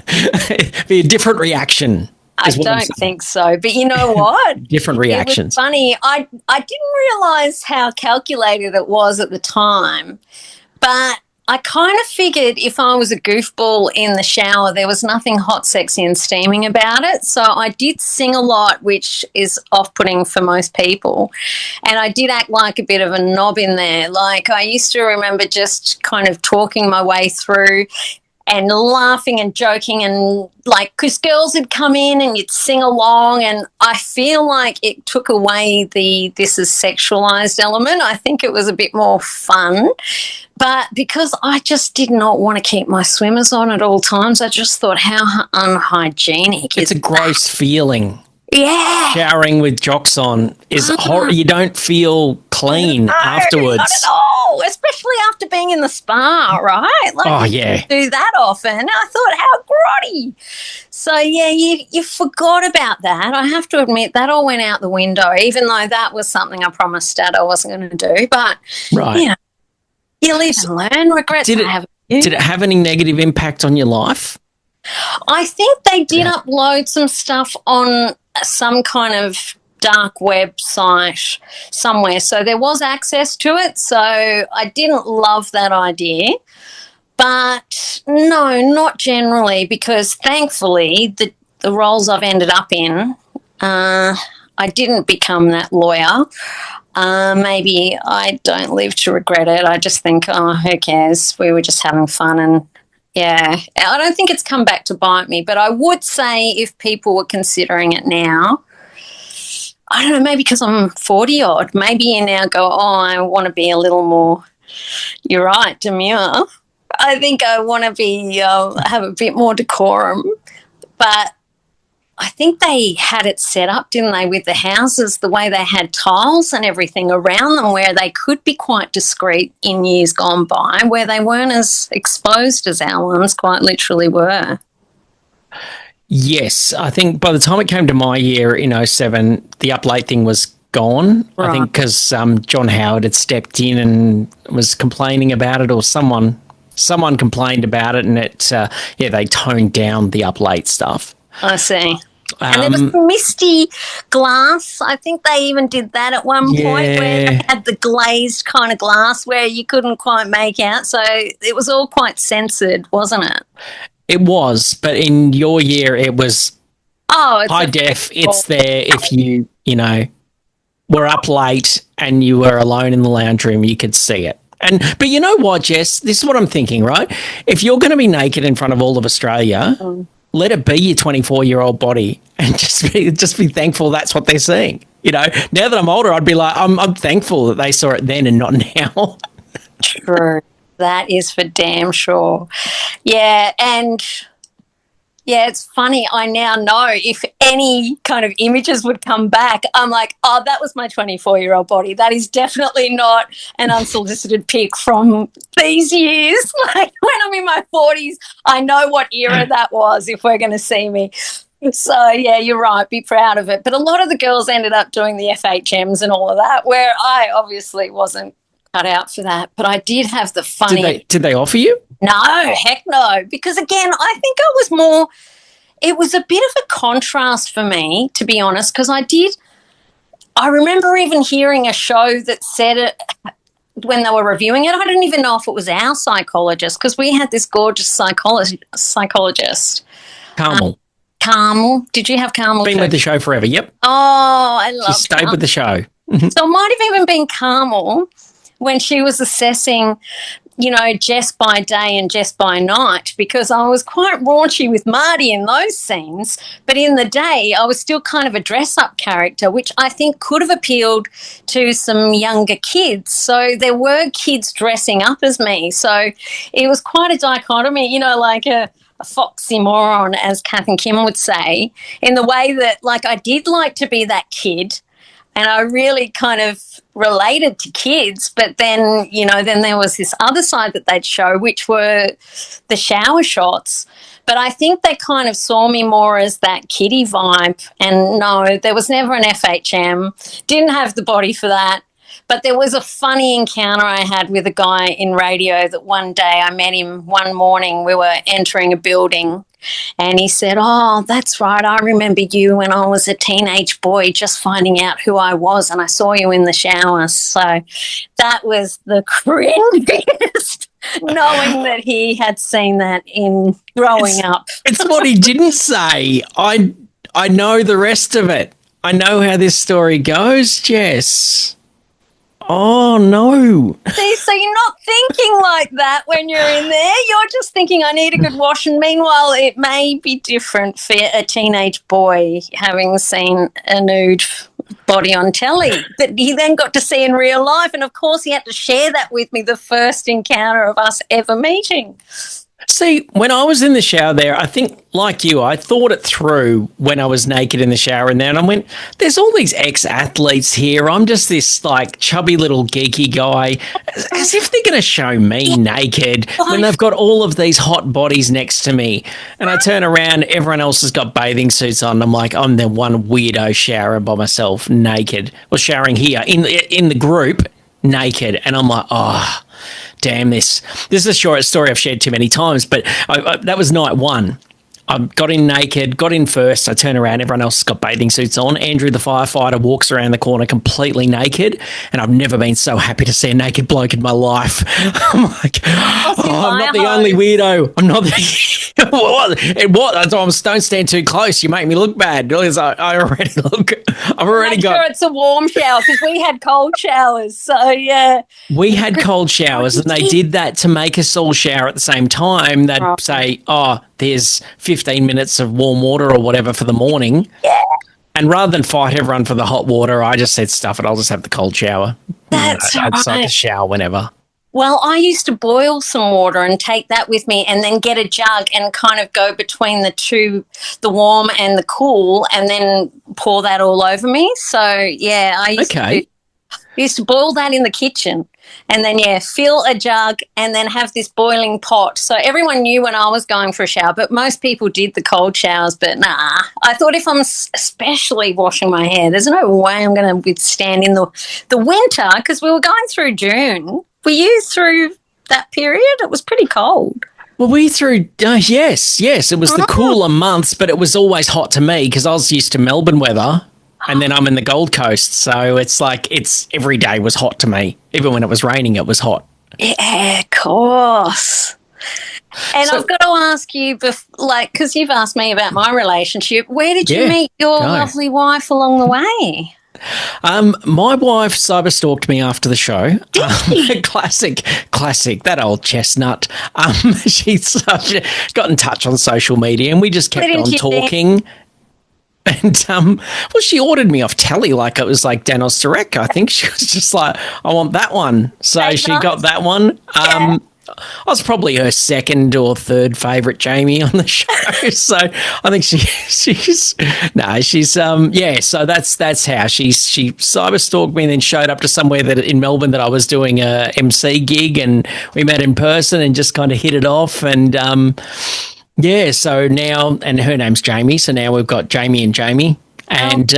it'd be a different reaction. I don't think so. But you know what? Different reactions. It was funny. I didn't realise how calculated it was at the time, but I kind of figured if I was a goofball in the shower, there was nothing hot, sexy and steaming about it. So I did sing a lot, which is off-putting for most people. And I did act like a bit of a knob in there. Like I used to remember just kind of talking my way through and laughing and joking, and like, because girls would come in and you'd sing along, and I feel like it took away the this is sexualized element. I think it was a bit more fun. But because I just did not want to keep my swimmers on at all times, I just thought, how unhygienic. It's a gross feeling. Yeah. Showering with jocks on is horrible. You don't feel clean afterwards. Not at all, especially after being in the spa, right? Like, you do that often. I thought, how grotty. So, you forgot about that. I have to admit, that all went out the window, even though that was something I promised Dad I wasn't going to do. But, you live and learn. Regrets did it have any negative impact on your life? I think they did upload some stuff on some kind of dark website somewhere. So there was access to it. So I didn't love that idea. But no, not generally, because thankfully the roles I've ended up in, I didn't become that lawyer. Maybe I don't live to regret it. I just think, oh, who cares? We were just having fun. And, yeah, I don't think it's come back to bite me. But I would say if people were considering it now, I don't know, maybe because I'm 40-odd, maybe you now go, oh, I want to be a little more, you're right, demure. I think I want to be have a bit more decorum. But I think they had it set up, didn't they, with the houses, the way they had tiles and everything around them where they could be quite discreet in years gone by, where they weren't as exposed as our ones quite literally were. Yes, I think by the time it came to my year in '07, the up late thing was gone. Right. I think because John Howard had stepped in and was complaining about it, or someone complained about it, and they toned down the up late stuff. I see. And there was misty glass. I think they even did that at one point where they had the glazed kind of glass where you couldn't quite make out. So it was all quite censored, wasn't it? It was, but in your year it was high def. It's there if you were up late and you were alone in the lounge room, you could see it. But you know what, Jess? This is what I'm thinking, right? If you're going to be naked in front of all of Australia, let it be your 24-year-old body, and just be thankful that's what they're seeing. Now that I'm older, I'd be like, I'm thankful that they saw it then and not now. True. That is for damn sure. Yeah, and it's funny. I now know if any kind of images would come back, I'm like, oh, that was my 24-year-old body. That is definitely not an unsolicited pic from these years. Like when I'm in my 40s, I know what era that was if we're going to see me. So, yeah, you're right. Be proud of it. But a lot of the girls ended up doing the FHMs and all of that, where I obviously wasn't cut out for that. But I did have the funny. Did they offer you? No, heck no. Because, again, I think it was a bit of a contrast for me, to be honest, because I remember even hearing a show that said it when they were reviewing it. I didn't even know if it was our psychologist, because we had this gorgeous psychologist. Carmel. Carmel. Did you have Carmel? Been with the show forever, yep. Oh, I love She stayed with the show. So it might have even been Carmel when she was assessing, Jess by day and Jess by night, because I was quite raunchy with Marty in those scenes, but in the day I was still kind of a dress-up character, which I think could have appealed to some younger kids. So there were kids dressing up as me. So it was quite a dichotomy, like a foxy moron, as Kath and Kim would say, in the way that, like, I did like to be that kid, and I really kind of related to kids, but then, then there was this other side that they'd show, which were the shower shots. But I think they kind of saw me more as that kiddie vibe. And no, there was never an FHM, didn't have the body for that. But there was a funny encounter I had with a guy in radio that one day I met him one morning. We were entering a building and he said, oh, that's right, I remember you when I was a teenage boy just finding out who I was, and I saw you in the shower. So that was the cringiest, knowing that he had seen that in growing up. It's what he didn't say. I know the rest of it. I know how this story goes, Jess. Oh, no. See, so you're not thinking like that when you're in there. You're just thinking, I need a good wash. And meanwhile, it may be different for a teenage boy having seen a nude body on telly that he then got to see in real life. And, of course, he had to share that with me, the first encounter of us ever meeting. See, when I was in the shower there, I think, like you, I thought it through when I was naked in the shower and then I went, there's all these ex-athletes here. I'm just this, like, chubby little geeky guy, as if they're going to show me naked when they've got all of these hot bodies next to me. And I turn around, everyone else has got bathing suits on. I'm like, I'm the one weirdo showering by myself, naked, or showering here in the group, naked. And I'm like, oh, damn this. This is a short story I've shared too many times, but that was night one. I got in naked, got in first. I turn around, everyone else has got bathing suits on. Andrew, the firefighter, walks around the corner completely naked, and I've never been so happy to see a naked bloke in my life. I'm like, I'm not the only weirdo. I'm not the what? Don't stand too close. You make me look bad. I already look. I've already Make got. sure it's a warm shower because we had cold showers. So yeah, we had cold showers, and they did that to make us all shower at the same time. They'd say, "Oh, there's 15 minutes of warm water or whatever for the morning." Yeah. And rather than fight everyone for the hot water, I just said, stuff it, I'll just have the cold shower. That's right. I'd like a shower whenever. Well, I used to boil some water and take that with me and then get a jug and kind of go between the two, the warm and the cool, and then pour that all over me. So, yeah, I used to boil that in the kitchen and then, fill a jug and then have this boiling pot. So everyone knew when I was going for a shower, but most people did the cold showers. But nah, I thought if I'm especially washing my hair, there's no way I'm going to withstand in the winter, because we were going through June. Were you through that period? It was pretty cold. Well, yes. It was the cooler months, but it was always hot to me because I was used to Melbourne weather. And then I'm in the Gold Coast, so it's like every day was hot to me. Even when it was raining, it was hot. Yeah, of course. And I've got to ask you, because you've asked me about my relationship, where did you meet your lovely wife along the way? My wife cyber-stalked me after the show. Classic, that old chestnut. She's got in touch on social media, and we just kept on talking. And, she ordered me off telly like it was like Danos Direct. I think she was just like, I want that one. So she got that one. I was probably her second or third favourite Jamie on the show. So I think so that's how she cyber stalked me and then showed up to somewhere that in Melbourne that I was doing a MC gig, and we met in person and just kind of hit it off. And, so now, and her name's Jamie, so now we've got Jamie and Jamie, and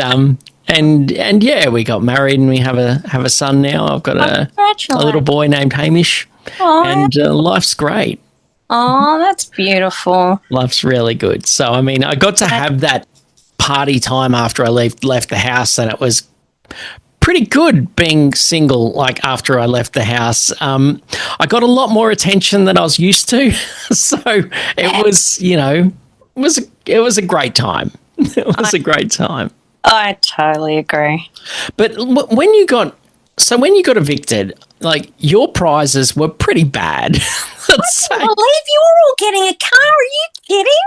we got married and we have a son now. I've got a little boy named Hamish, and life's great. Oh, that's beautiful. Life's really good. So, I mean, I got to have that party time after I left the house, and it was pretty good being single, like after I left the house. I got a lot more attention than I was used to. So it was, it was a great time. It was a great time. I totally agree. But when you got evicted, like your prizes were pretty bad. I can't believe you were all getting a car. Are you kidding?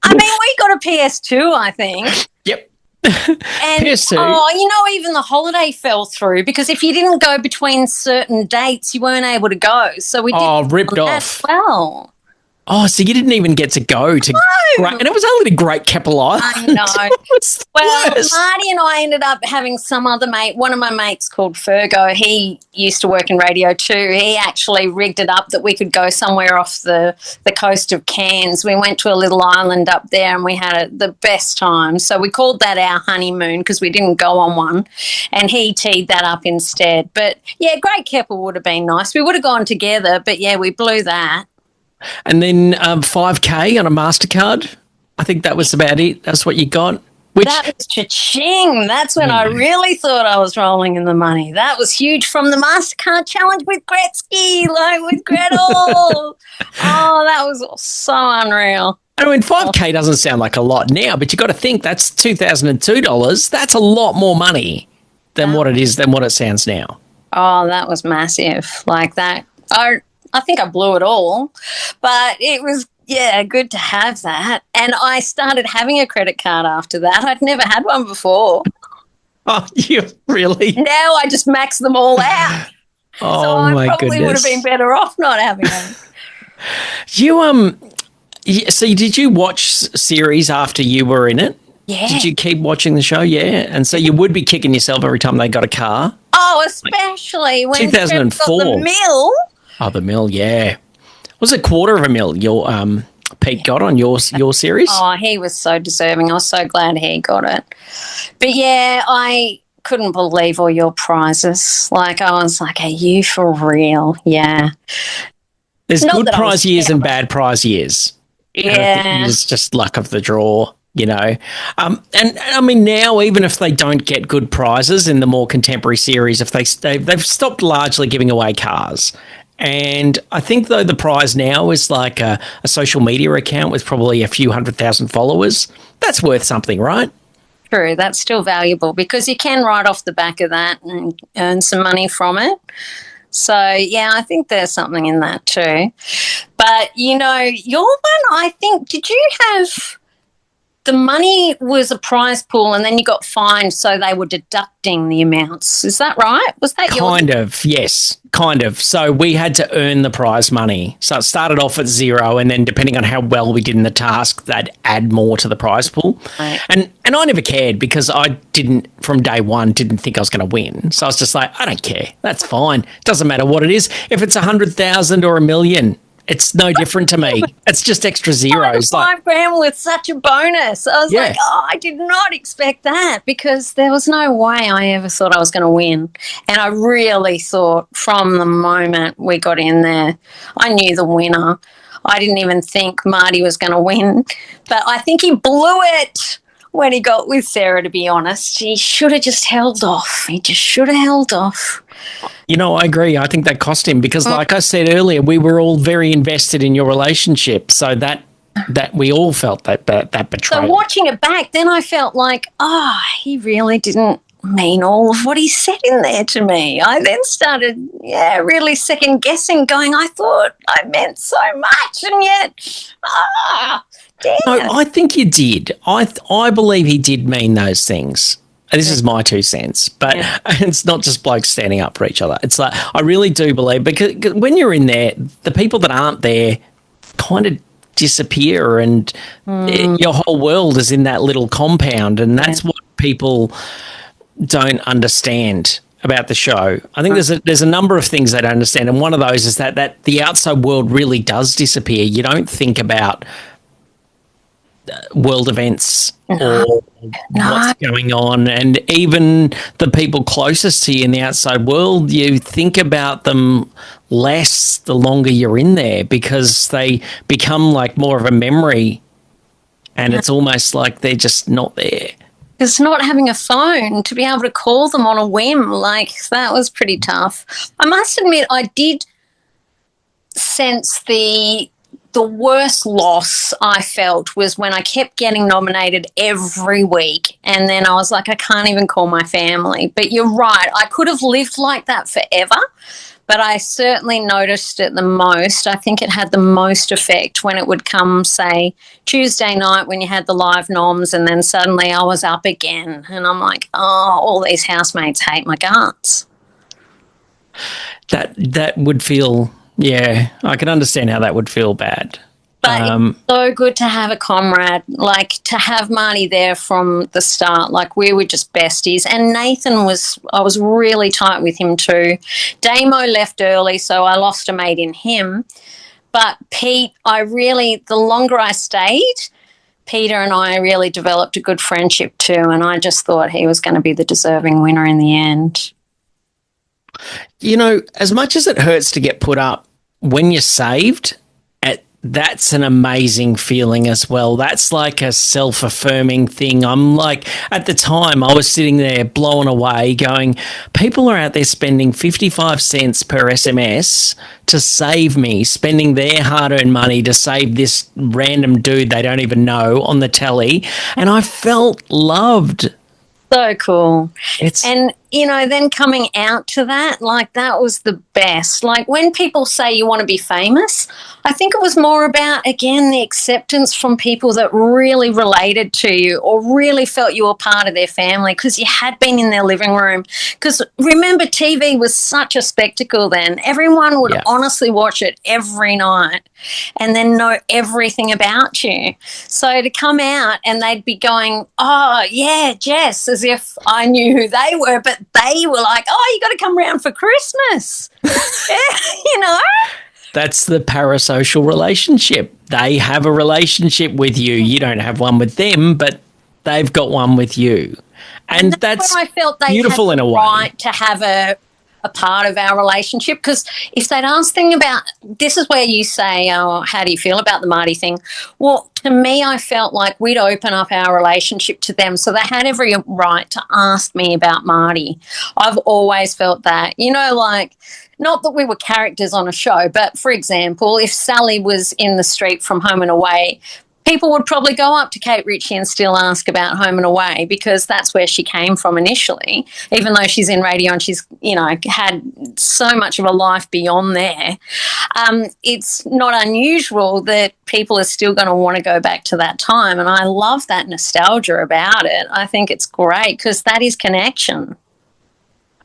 I mean, we got a PS2, I think. Yep. And even the holiday fell through because if you didn't go between certain dates, you weren't able to go. So we did ripped off as well. Oh, so you didn't even get to go to and it was only to Great Keppel Island. I know. Well, Marty and I ended up having some other mate. One of my mates called Fergo. He used to work in radio too. He actually rigged it up that we could go somewhere off the coast of Cairns. We went to a little island up there and we had the best time. So we called that our honeymoon because we didn't go on one, and he teed that up instead. But yeah, Great Keppel would have been nice. We would have gone together, but yeah, we blew that. And then 5K on a MasterCard. I think that was about it. That's what you got. That was cha-ching. That's when I really thought I was rolling in the money. That was huge from the MasterCard challenge with Gretzky, like with Gretel. Oh, that was so unreal. I mean, 5K doesn't sound like a lot now, but you got to think that's $2,002. That's a lot more money than what it sounds now. Oh, that was massive. Like that. I think I blew it all, but it was, good to have that. And I started having a credit card after that. I'd never had one before. Oh, you really? Now I just max them all out. Oh, so I my probably goodness. would have been better off not having them. So did you watch series after you were in it? Yeah. Did you keep watching the show? Yeah. And so you would be kicking yourself every time they got a car? Oh, especially when 2004. Got the mill. Oh, the mill, yeah. Was it $250,000 your Pete got on your series? Oh, he was so deserving. I was so glad he got it. But, yeah, I couldn't believe all your prizes. Like, I was like, are you for real? Yeah. There's good prize years and bad prize years. And I think Yeah. it's just luck of the draw, you know. And I mean, now, even if they don't get good prizes in the more contemporary series, if they've stopped largely giving away cars. And I think, though, the prize now is like a social media account with probably a few 100,000 followers. That's worth something, right? True, that's still valuable because you can write off the back of that and earn some money from it. So, yeah, I think there's something in that too. But, you know, your one, I think, did you have the money was a prize pool and then you got fined, so they were deducting the amounts. Is that right? Was that Kind of, yes, kind of. So we had to earn the prize money. So it started off at 0, and then depending on how well we did in the task, they'd add more to the prize pool. Right. And I never cared because I didn't, from day one, didn't think I was going to win. So I was just like, I don't care. That's fine. Doesn't matter what it is. If it's 100,000 or 1,000,000, it's no different to me. It's just extra zeros. $5 grand was such a bonus. I was Yeah. like, oh, I did not expect that because there was no way I ever thought I was going to win. And I really thought from the moment we got in there, I knew the winner. I didn't even think Marty was going to win. But I think he blew it when he got with Sarah, to be honest. He should have just held off. He just should have held off. You know, I agree. I think that cost him because, like I said earlier, we were all very invested in your relationship. So that we all felt that betrayal. So watching it back, then I felt like, he really didn't mean all of what he said in there to me. I then started, really second guessing, going, I thought I meant so much, and yet, damn. No, I think you did. I believe he did mean those things. This is my 2 cents, but it's not just blokes standing up for each other. It's like, I really do believe, because when you're in there, the people that aren't there kind of disappear, and your whole world is in that little compound, and that's what people don't understand about the show. I think there's a number of things they don't understand, and one of those is that the outside world really does disappear. You don't think about world events or what's going on, and even the people closest to you in the outside world, you think about them less the longer you're in there because they become like more of a memory, and it's almost like they're just not there. Because not having a phone to be able to call them on a whim, like, that was pretty tough. I must admit, I did sense the worst loss I felt was when I kept getting nominated every week, and then I was like, I can't even call my family. But you're right, I could have lived like that forever, but I certainly noticed it the most. I think it had the most effect when it would come, say, Tuesday night when you had the live noms, and then suddenly I was up again, and I'm like, all these housemates hate my guts. That would feel... Yeah, I can understand how that would feel bad. But it's so good to have a comrade, like to have Marty there from the start. Like, we were just besties. And Nathan I was really tight with him too. Damo left early, so I lost a mate in him. But Pete, the longer I stayed, Peter and I really developed a good friendship too. And I just thought he was going to be the deserving winner in the end. You know, as much as it hurts to get put up, when you're saved, that's an amazing feeling as well. That's like a self-affirming thing. I'm like, at the time, I was sitting there blown away going, people are out there spending 55 cents per SMS to save me, spending their hard-earned money to save this random dude they don't even know on the telly. And I felt loved. So cool. And then coming out to that, like, that was the best. Like, when people say you want to be famous, I think it was more about, again, the acceptance from people that really related to you or really felt you were part of their family because you had been in their living room. Because remember, TV was such a spectacle then. Everyone would honestly watch it every night and then know everything about you. So to come out and they'd be going, oh, yeah, Jess, as if I knew who they were, but they were like, oh, you got to come round for Christmas. That's the parasocial relationship. They have a relationship with you. You don't have one with them, but they've got one with you. And that's when I felt they beautiful had in a the way. right to have a a part of our relationship. Because if they'd asked them about, this is where you say, oh, how do you feel about the Marty thing? Well, to me, I felt like we'd open up our relationship to them, so they had every right to ask me about Marty. I've always felt that, like, not that we were characters on a show, but for example, if Sally was in the street from Home and Away, people would probably go up to Kate Ritchie and still ask about Home and Away, because that's where she came from initially, even though she's in radio and she's, had so much of a life beyond there. It's not unusual that people are still going to want to go back to that time, and I love that nostalgia about it. I think it's great because that is connection.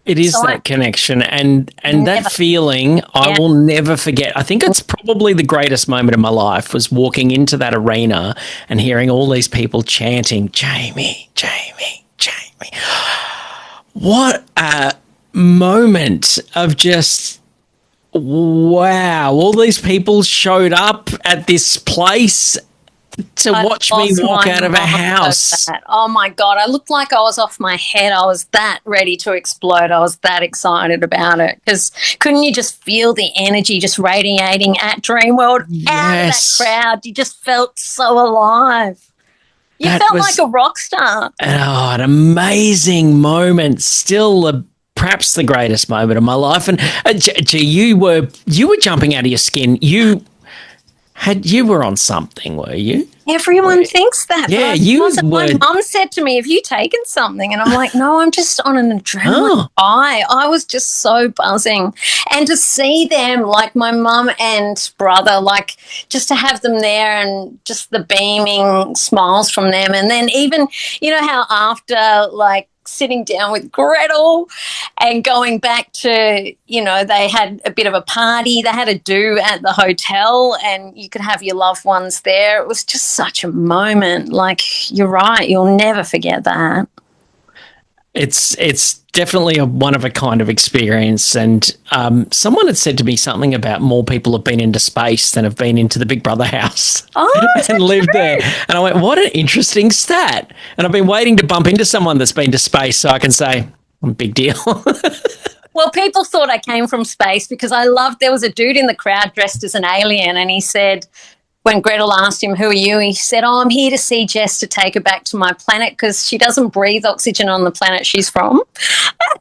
It is that connection and that feeling I will never forget. I think it's probably the greatest moment of my life was walking into that arena and hearing all these people chanting, Jamie, Jamie, Jamie. What a moment of just, wow, all these people showed up at this place to watch me walk out of a house. Oh, my God. I looked like I was off my head. I was that ready to explode. I was that excited about it, because couldn't you just feel the energy just radiating at Dreamworld out of that crowd? You just felt so alive. You felt like a rock star. Oh, an amazing moment. Still perhaps the greatest moment of my life. And you were jumping out of your skin. You were on something, were you? Everyone thinks that. Yeah, you were. My mum said to me, have you taken something? And I'm like, no, I'm just on an adrenaline high. I was just so buzzing. And to see them, like my mum and brother, like just to have them there and just the beaming smiles from them. And then even, how after, like, sitting down with Gretel and going back to, they had a bit of a party. They had a do at the hotel and you could have your loved ones there. It was just such a moment. Like, you're right. You'll never forget that. It's definitely a one-of-a-kind of experience. And someone had said to me something about more people have been into space than have been into the Big Brother house and lived there. And I went, what an interesting stat. And I've been waiting to bump into someone that's been to space so I can say, big deal. Well, people thought I came from space because there was a dude in the crowd dressed as an alien, and he said, when Gretel asked him, who are you? He said, I'm here to see Jess to take her back to my planet because she doesn't breathe oxygen on the planet she's from.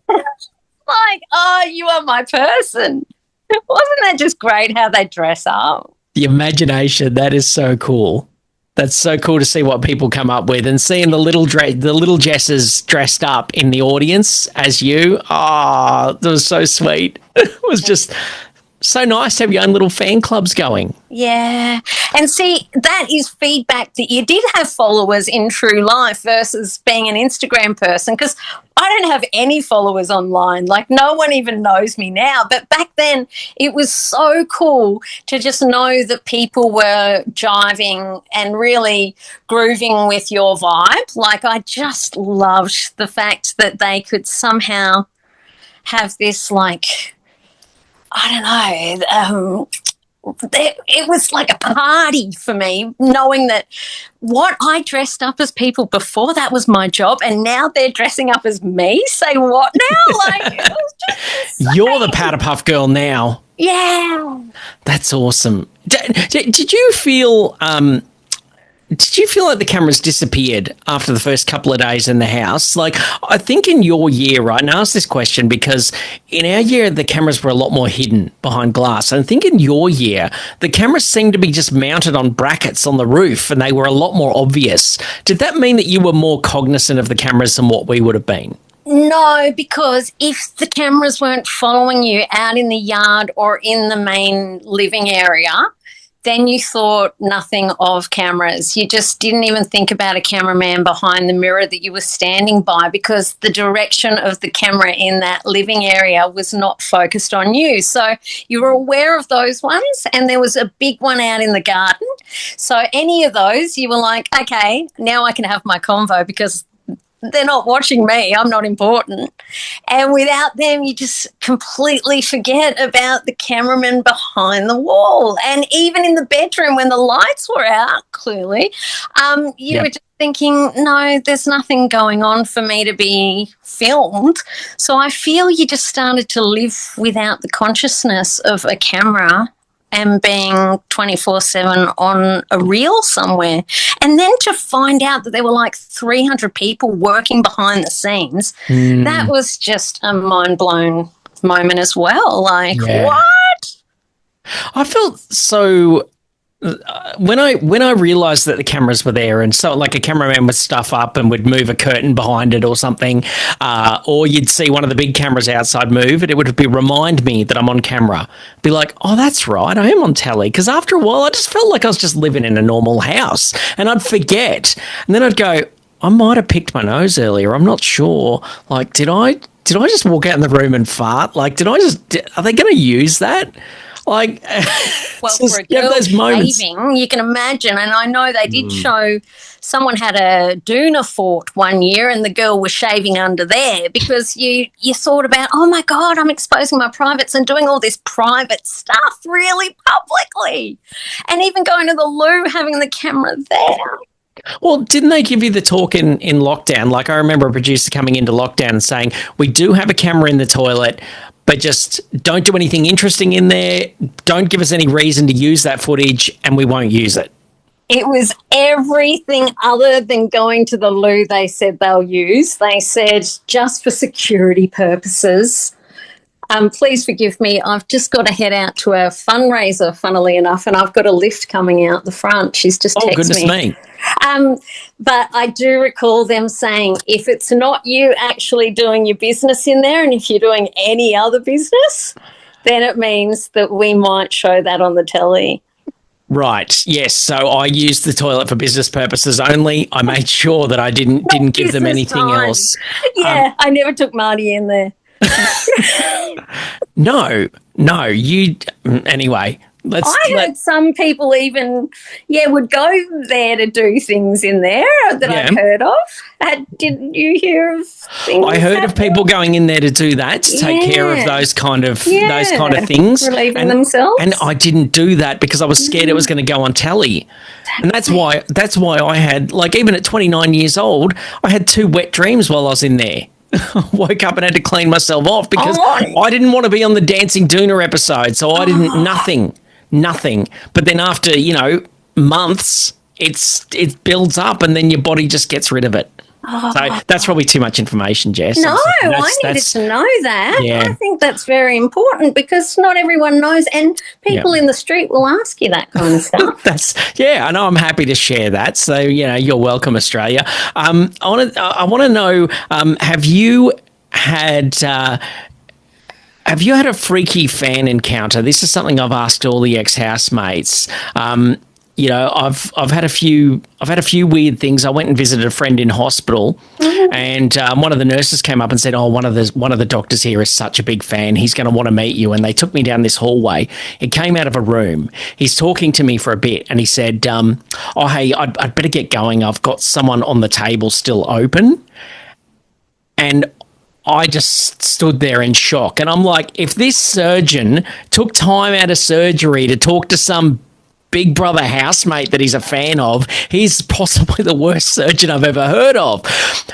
Like, oh, you are my person. Wasn't that just great how they dress up? The imagination, that is so cool. That's so cool to see what people come up with, and seeing the little Jesses dressed up in the audience as you. Oh, that was so sweet. It was just so nice to have your own little fan clubs going. Yeah. And see, that is feedback that you did have followers in true life versus being an Instagram person, because I don't have any followers online. Like, no one even knows me now. But back then, it was so cool to just know that people were jiving and really grooving with your vibe. Like, I just loved the fact that they could somehow have this, like, I don't know, it was like a party for me, knowing that what I dressed up as people before, that was my job, and now they're dressing up as me. Say what now? Like, it was just insane. You're the Powder Puff Girl now. Yeah. That's awesome. Did you feel like the cameras disappeared after the first couple of days in the house? Like, I think in your year, right, and I asked this question because in our year, the cameras were a lot more hidden behind glass. And I think in your year, the cameras seemed to be just mounted on brackets on the roof and they were a lot more obvious. Did that mean that you were more cognizant of the cameras than what we would have been? No, because if the cameras weren't following you out in the yard or in the main living area, then you thought nothing of cameras. You just didn't even think about a cameraman behind the mirror that you were standing by, because the direction of the camera in that living area was not focused on you. So you were aware of those ones, and there was a big one out in the garden. So any of those, you were like, okay, now I can have my convo because they're not watching me. I'm not important. And without them, you just completely forget about the cameraman behind the wall. And even in the bedroom when the lights were out, clearly, you were just thinking, no, there's nothing going on for me to be filmed. So I feel you just started to live without the consciousness of a camera and being 24/7 on a reel somewhere. And then to find out that there were like 300 people working behind the scenes, that was just a mind-blown moment as well. Like, what? I felt so when I realized that the cameras were there, and so like a cameraman would stuff up and would move a curtain behind it or something, or you'd see one of the big cameras outside move, and it would remind me that I'm on camera. Be like, oh, that's right, I am on telly. Because after a while, I just felt like I was just living in a normal house, and I'd forget, and then I'd go, I might have picked my nose earlier. I'm not sure. Like, did I just walk out in the room and fart? Like, are they going to use that? Like, well, for a girl shaving, you can imagine, and I know they did show someone had a doona fort one year and the girl was shaving under there because you thought about, oh, my God, I'm exposing my privates and doing all this private stuff really publicly. And even going to the loo, having the camera there. Well, didn't they give you the talk in lockdown? Like, I remember a producer coming into lockdown and saying, we do have a camera in the toilet, but just don't do anything interesting in there. Don't give us any reason to use that footage, and we won't use it. It was everything other than going to the loo they said they'll use. They said just for security purposes. Please forgive me. I've just got to head out to a fundraiser, funnily enough, and I've got a lift coming out the front. She's just texted me. Oh, goodness me. But I do recall them saying, if it's not you actually doing your business in there and if you're doing any other business, then it means that we might show that on the telly. Right. Yes. So I used the toilet for business purposes only. I made sure that I didn't give them anything else. Yeah, I never took Marty in there. No. Anyway, I heard some people even, would go there to do things in there that I've heard of. Didn't you hear of things? I heard of people going in there to do that, to take care of those kind of things, relieving themselves. And I didn't do that because I was scared it was going to go on telly. And that's why I had, like, even at 29 years old, I had 2 wet dreams while I was in there. Woke up and had to clean myself off because I didn't want to be on the Dancing Doona episode, so I didn't nothing. But then after, months, it builds up and then your body just gets rid of it. So that's probably too much information, Jess. No, I needed to know that. Yeah. I think that's very important because not everyone knows, and people in the street will ask you that kind of stuff. I know. I'm happy to share that. So, you're welcome, Australia. I want to know, have you had a freaky fan encounter? This is something I've asked all the ex-housemates. I've had a few weird things. I went and visited a friend in hospital, and one of the nurses came up and said, "Oh, one of the doctors here is such a big fan. He's going to want to meet you." And they took me down this hallway. It came out of a room. He's talking to me for a bit, and he said, "Oh, hey, I'd better get going. I've got someone on the table still open." And I just stood there in shock. And I'm like, if this surgeon took time out of surgery to talk to some Big Brother housemate that he's a fan of, he's possibly the worst surgeon I've ever heard of.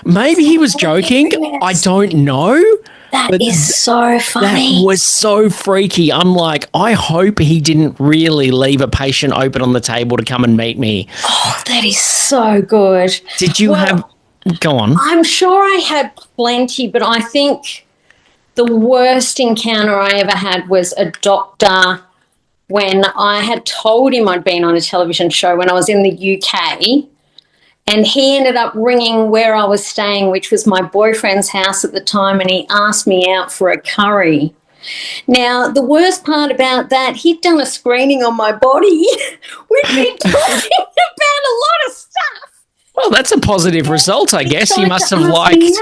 Maybe he was joking. I don't know. That is so funny. That was so freaky. I'm like, I hope he didn't really leave a patient open on the table to come and meet me. Oh, that is so good. Did you have... Go on. I'm sure I had plenty, but I think the worst encounter I ever had was a doctor when I had told him I'd been on a television show when I was in the UK, and he ended up ringing where I was staying, which was my boyfriend's house at the time, and he asked me out for a curry. Now, the worst part about that, he'd done a screening on my body. We'd been talking about a lot of stuff. Well, that's a positive result, I guess. You must have liked...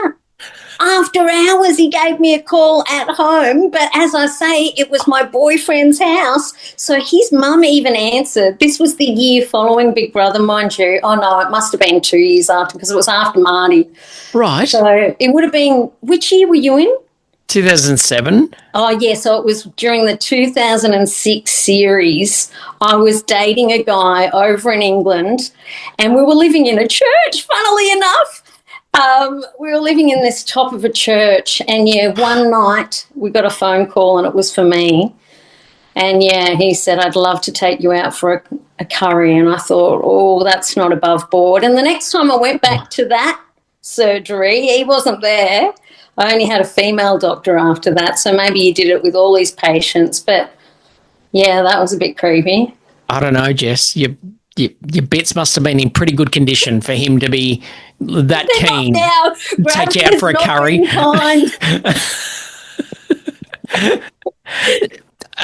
After hours, he gave me a call at home. But as I say, it was my boyfriend's house. So his mum even answered. This was the year following Big Brother, mind you. Oh, no, it must have been 2 years after because it was after Marty. Right. So it would have been, which year were you in? 2007. Oh, yeah, so it was during the 2006 series. I was dating a guy over in England and we were living in a church, funnily enough. We were living in this top of a church and, one night we got a phone call and it was for me. And, he said, I'd love to take you out for a curry. And I thought, oh, that's not above board. And the next time I went back to that surgery, he wasn't there. I only had a female doctor after that, so maybe he did it with all his patients. But, that was a bit creepy. I don't know, Jess. Your bits must have been in pretty good condition for him to be that keen to take you out for a curry.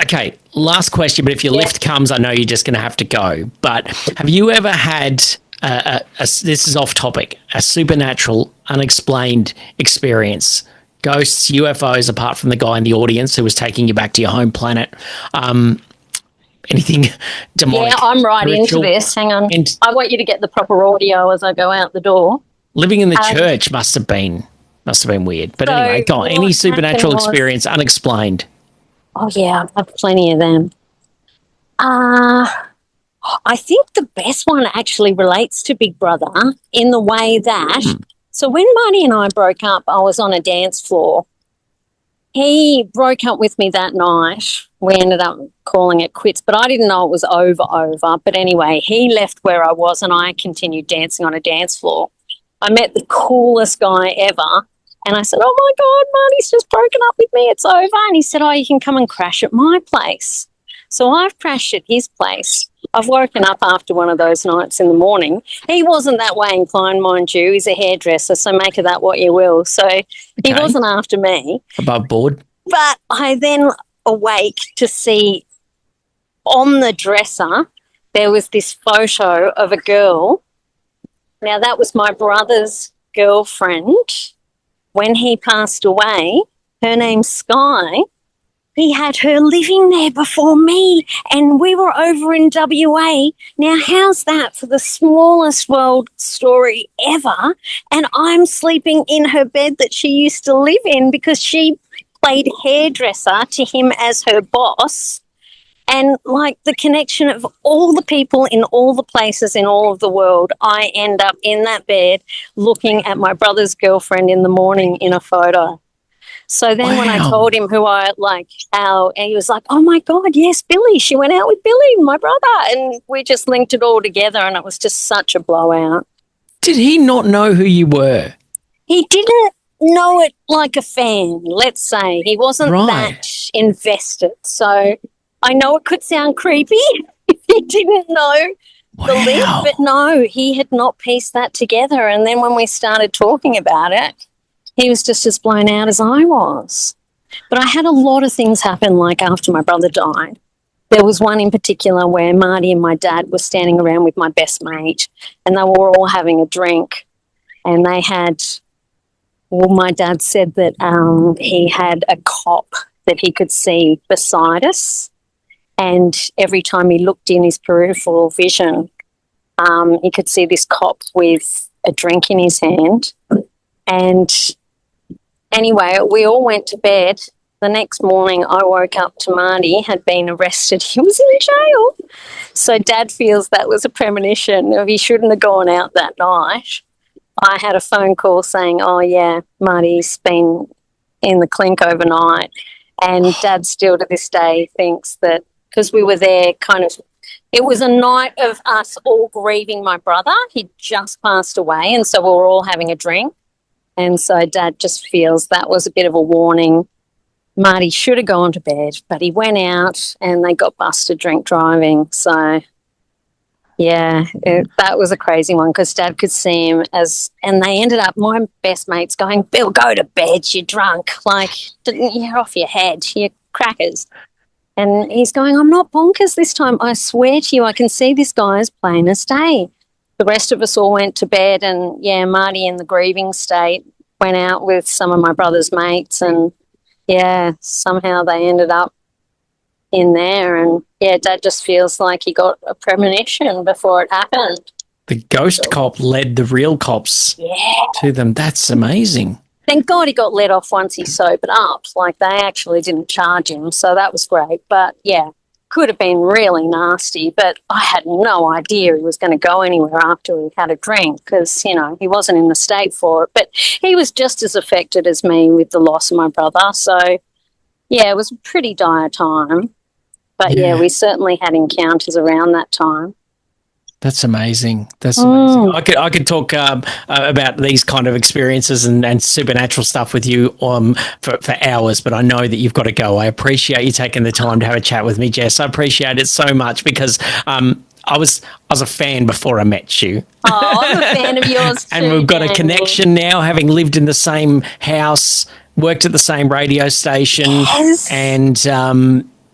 Okay, last question, but if your lift comes, I know you're just going to have to go. But have you ever had, this is off topic, a supernatural, unexplained experience? Ghosts, UFOs, apart from the guy in the audience who was taking you back to your home planet. Anything demonic? Yeah, I'm right into this. Hang on. I want you to get the proper audio as I go out the door. Living in the church must have been weird. But anyway, go on. Any supernatural experience, unexplained? Oh, yeah, I've had plenty of them. I think the best one actually relates to Big Brother in the way that, so when Marty and I broke up, I was on a dance floor. He broke up with me that night. We ended up calling it quits, but I didn't know it was over. But anyway, he left where I was and I continued dancing on a dance floor. I met the coolest guy ever. And I said, oh, my God, Marty's just broken up with me. It's over. And he said, oh, you can come and crash at my place. So I've crashed at his place. I've woken up after one of those nights in the morning. He wasn't that way inclined, mind you. He's a hairdresser, so make of that what you will. So he wasn't after me. Above board. But I then awake to see on the dresser there was this photo of a girl. Now, that was my brother's girlfriend. When he passed away, her name's Sky, he had her living there before me and we were over in WA. Now, how's that for the smallest world story ever? And I'm sleeping in her bed that she used to live in because she played hairdresser to him as her boss. And like the connection of all the people in all the places in all of the world, I end up in that bed looking at my brother's girlfriend in the morning in a photo. So then when I told him how he was like, oh, my God, yes, Billy. She went out with Billy, my brother. And we just linked it all together and it was just such a blowout. Did he not know who you were? He didn't know it like a fan, let's say. He wasn't that invested. So I know it could sound creepy if he didn't know the link, but no, he had not pieced that together. And then when we started talking about it, he was just as blown out as I was. But I had a lot of things happen, like after my brother died. There was one in particular where Marty and my dad were standing around with my best mate and they were all having a drink and they had, my dad said that he had a cop that he could see beside us. And every time he looked in his peripheral vision, he could see this cop with a drink in his hand. And anyway, we all went to bed. The next morning I woke up to Marty had been arrested. He was in jail. So Dad feels that was a premonition of he shouldn't have gone out that night. I had a phone call saying, oh, yeah, Marty's been in the clink overnight. And Dad still to this day thinks that because we were there it was a night of us all grieving my brother. He'd just passed away and so we were all having a drink. And so Dad just feels that was a bit of a warning. Marty should have gone to bed, but he went out and they got busted drink driving. So, yeah, that was a crazy one because Dad could see him and they ended up, my best mate's going, Bill, go to bed, you're drunk. Like, you're off your head, you're crackers. And he's going, I'm not bonkers this time. I swear to you, I can see this guy as plain as day. The rest of us all went to bed and, yeah, Marty in the grieving state, went out with some of my brother's mates, and yeah, somehow they ended up in there. And yeah, Dad just feels like he got a premonition before it happened. The ghost cop led the real cops to them. That's amazing. Thank God he got let off once he sobered up. Like, they actually didn't charge him, so that was great. But yeah, could have been really nasty, but I had no idea he was going to go anywhere after he had a drink, because, you know, he wasn't in the state for it. But he was just as affected as me with the loss of my brother. So yeah, it was a pretty dire time. But yeah, we certainly had encounters around that time. That's amazing. That's amazing. I could talk about these kind of experiences and supernatural stuff with you for hours, but I know that you've got to go. I appreciate you taking the time to have a chat with me, Jess. I appreciate it so much, because I was a fan before I met you. Oh, I'm a fan of yours too. And we've got a connection now, having lived in the same house, worked at the same radio station, and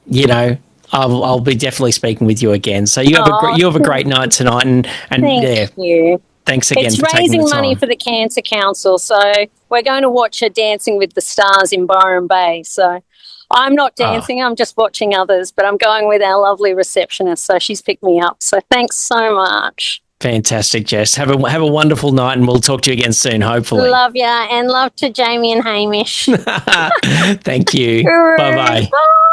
you know, I'll be definitely speaking with you again. So you have a great night tonight, and thank you. Thanks again. It's for taking raising the time. money for the Cancer Council, so we're going to watch her Dancing with the Stars in Byron Bay. So I'm not dancing, I'm just watching others, but I'm going with our lovely receptionist, so she's picked me up. So thanks so much. Fantastic, Jess. Have a wonderful night, and we'll talk to you again soon, hopefully. Love ya, and love to Jamie and Hamish. Thank you. Bye-bye. Bye.